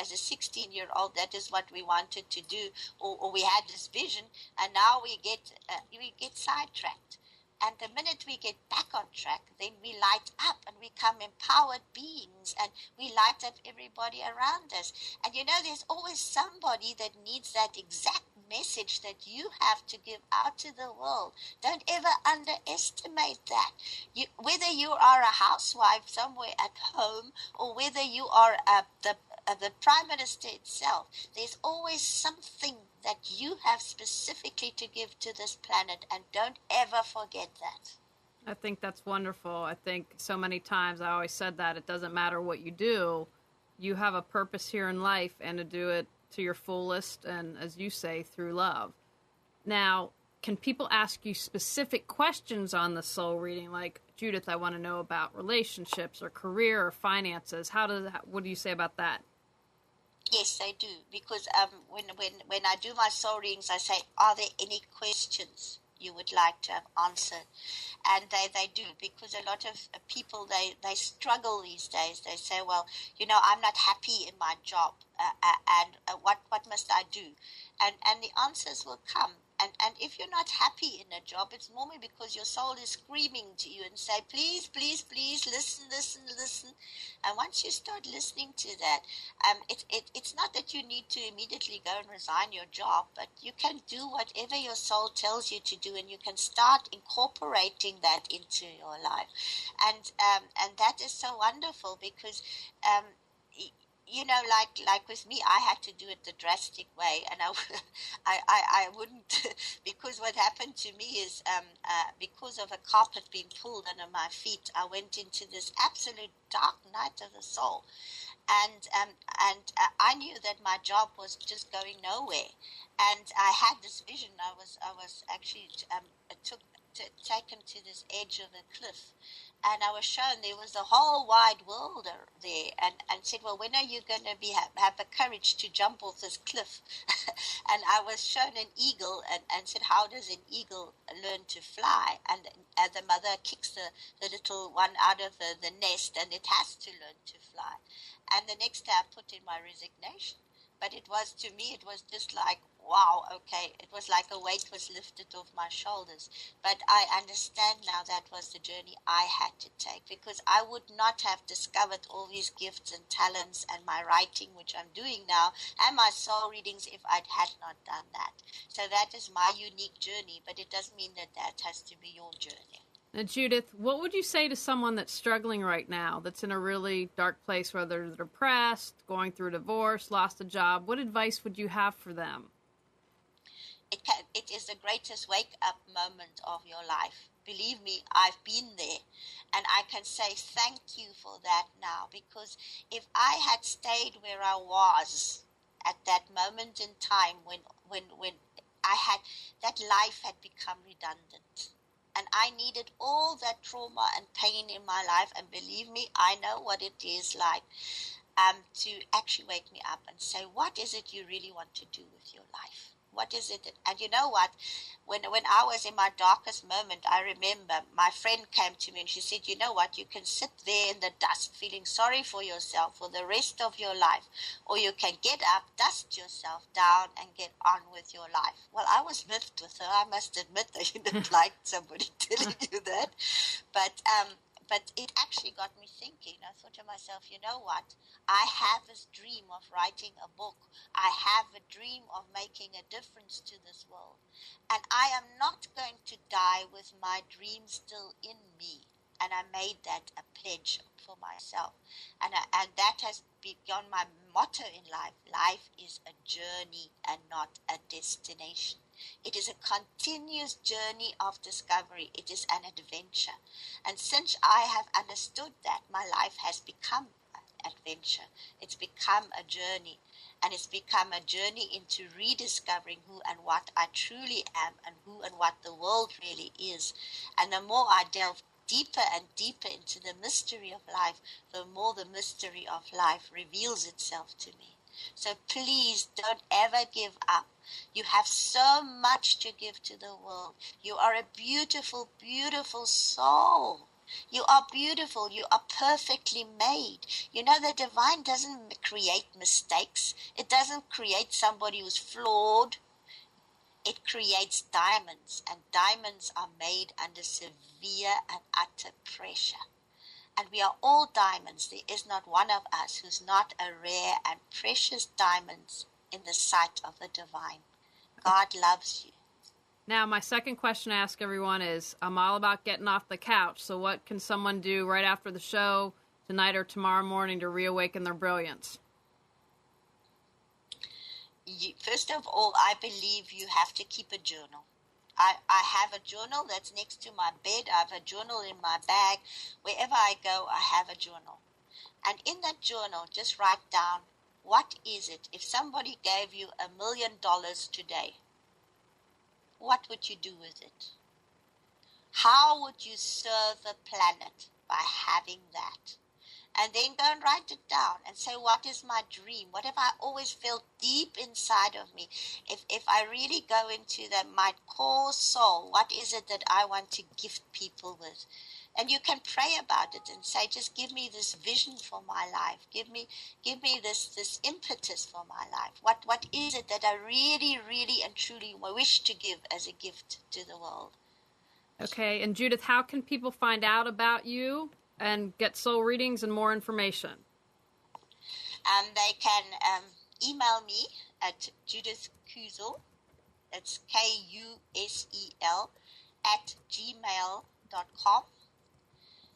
as a 16-year-old, that is what we wanted to do, or we had this vision, and now we get sidetracked. And the minute we get back on track, then we light up and we become empowered beings, and we light up everybody around us. And there's always somebody that needs that exact message that you have to give out to the world. Don't ever underestimate that. Whether you are a housewife somewhere at home, or whether you are the Prime Minister itself, there's always something that you have specifically to give to this planet, and don't ever forget that. I think that's wonderful. I think so many times I always said that it doesn't matter what you do, you have a purpose here in life, and to do it to your fullest, and as you say, through love. Now, can people ask you specific questions on the soul reading? Like, Judith, I want to know about relationships or career or finances. What do you say about that? Yes, I do, because when I do my soul readings, I say, are there any questions you would like to have answered? And they do, because a lot of people, they struggle these days. They say, well, I'm not happy in my job, and what must I do? And the answers will come. And if you're not happy in a job, it's normally because your soul is screaming to you and say, please, please, please, listen, listen, listen. And once you start listening to that, it's not that you need to immediately go and resign your job, but you can do whatever your soul tells you to do, and you can start incorporating that into your life. And that is so wonderful because like with me, I had to do it the drastic way, and I wouldn't, because what happened to me is, because of a carpet being pulled under my feet, I went into this absolute dark night of the soul, and I knew that my job was just going nowhere, and I had this vision. I was actually taken to this edge of a cliff. And I was shown there was the whole wide world there, and said, well, when are you going to have the courage to jump off this cliff? And I was shown an eagle and said, how does an eagle learn to fly? And the mother kicks the little one out of the nest, and it has to learn to fly. And the next day I put in my resignation. But to me, it was just like, wow, okay. It was like a weight was lifted off my shoulders. But I understand now that was the journey I had to take, because I would not have discovered all these gifts and talents and my writing, which I'm doing now, and my soul readings if I had not done that. So that is my unique journey, but it doesn't mean that has to be your journey. Now, Judith, what would you say to someone that's struggling right now, that's in a really dark place, whether they're depressed, going through a divorce, lost a job? What advice would you have for them? It is the greatest wake-up moment of your life. Believe me, I've been there. And I can say thank you for that now, because if I had stayed where I was at that moment in time when I had, that life had become redundant. And I needed all that trauma and pain in my life. And believe me, I know what it is like to actually wake me up and say, what is it you really want to do with your life? What is it? And you know what? When I was in my darkest moment, I remember my friend came to me and she said, you know what? You can sit there in the dust feeling sorry for yourself for the rest of your life, or you can get up, dust yourself down, and get on with your life. Well, I was miffed with her. I must admit that you didn't like somebody telling you that. But it actually got me thinking. I thought to myself, you know what? I have this dream of writing a book. I have a dream of making a difference to this world. And I am not going to die with my dream still in me. And I made that a pledge for myself. And that has become my motto in life. Life is a journey and not a destination. It is a continuous journey of discovery. It is an adventure. And since I have understood that, my life has become an adventure. It's become a journey. And it's become a journey into rediscovering who and what I truly am and who and what the world really is. And the more I delve deeper and deeper into the mystery of life, the more the mystery of life reveals itself to me. So please don't ever give up. You have so much to give to the world. You are a beautiful, beautiful soul. You are beautiful. You are perfectly made. You know, the divine doesn't create mistakes. It doesn't create somebody who's flawed. It creates diamonds, and diamonds are made under severe and utter pressure. And we are all diamonds. There is not one of us who's not a rare and precious diamond in the sight of the divine. God loves you. Now, my second question I ask everyone is, I'm all about getting off the couch, so what can someone do right after the show, tonight or tomorrow morning, to reawaken their brilliance? First of all, I believe you have to keep a journal. I have a journal that's next to my bed. I have a journal in my bag. Wherever I go, I have a journal. And in that journal, just write down, what is it? If somebody gave you $1 million today, what would you do with it? How would you serve the planet by having that? And then go and write it down and say, what is my dream? What have I always felt deep inside of me? If I really go into my core soul, what is it that I want to gift people with? And you can pray about it and say, just give me this vision for my life. Give me this impetus for my life. What is it that I really, really and truly wish to give as a gift to the world? Okay, and Judith, how can people find out about you and get soul readings and more information? They can email me at Judith Kusel, that's Kusel, @gmail.com.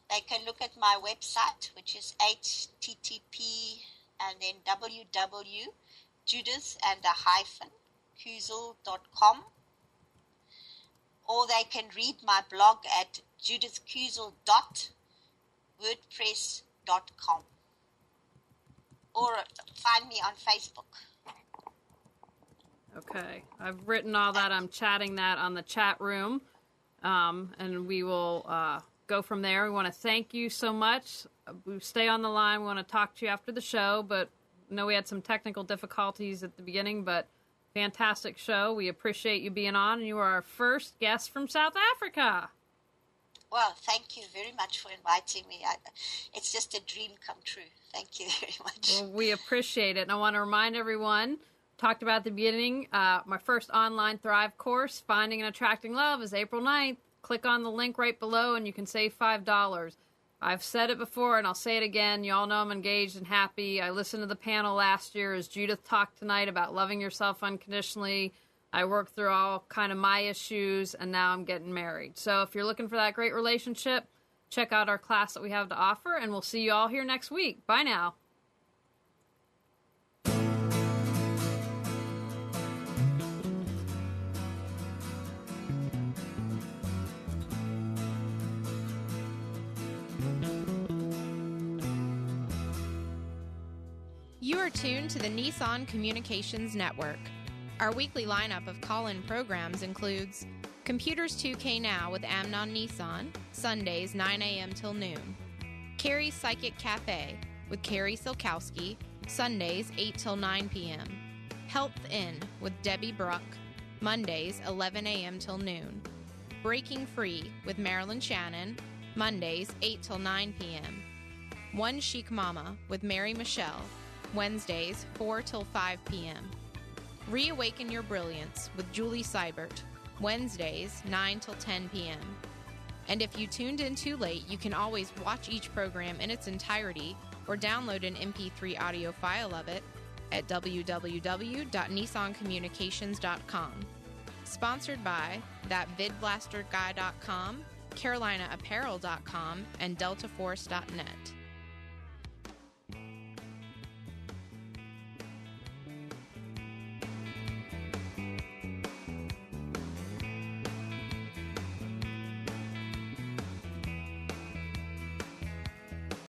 They can look at my website, which is http and then www.judith_Kusel.com. Or they can read my blog at judithkusel.wordpress.com. Or find me on Facebook. Okay, I've written all that. I'm chatting that on the chat room, and we will go from there. We want to thank you so much. We stay on the line. We want to talk to you after the show, but I know we had some technical difficulties at the beginning, but fantastic show. We appreciate you being on, and you are our first guest from South Africa. Well, thank you very much for inviting me. It's just a dream come true. Thank you very much. Well, we appreciate it. And I want to remind everyone, talked about at the beginning, my first online Thrive course, Finding and Attracting Love, is April 9th. Click on the link right below and you can save $5. I've said it before and I'll say it again. You all know I'm engaged and happy. I listened to the panel last year as Judith talked tonight about loving yourself unconditionally. I worked through all kind of my issues and now I'm getting married. So if you're looking for that great relationship, check out our class that we have to offer and we'll see you all here next week. Bye now. You are tuned to the Nissan Communications Network. Our weekly lineup of call-in programs includes Computers 2K Now with Amnon Nissan, Sundays 9 a.m. till noon. Carrie's Psychic Cafe with Carrie Silkowski, Sundays 8 till 9 p.m. Health In with Debbie Bruck, Mondays 11 a.m. till noon. Breaking Free with Marilyn Shannon, Mondays 8 till 9 p.m. One Chic Mama with Mary Michelle, Wednesdays 4 till 5 p.m. Reawaken Your Brilliance with Julie Seibert, Wednesdays 9 till 10 p.m. And if you tuned in too late, you can always watch each program in its entirety or download an MP3 audio file of it at www.nissancommunications.com. Sponsored by ThatVidBlasterGuy.com CarolinaApparel.com, and DeltaForce.net.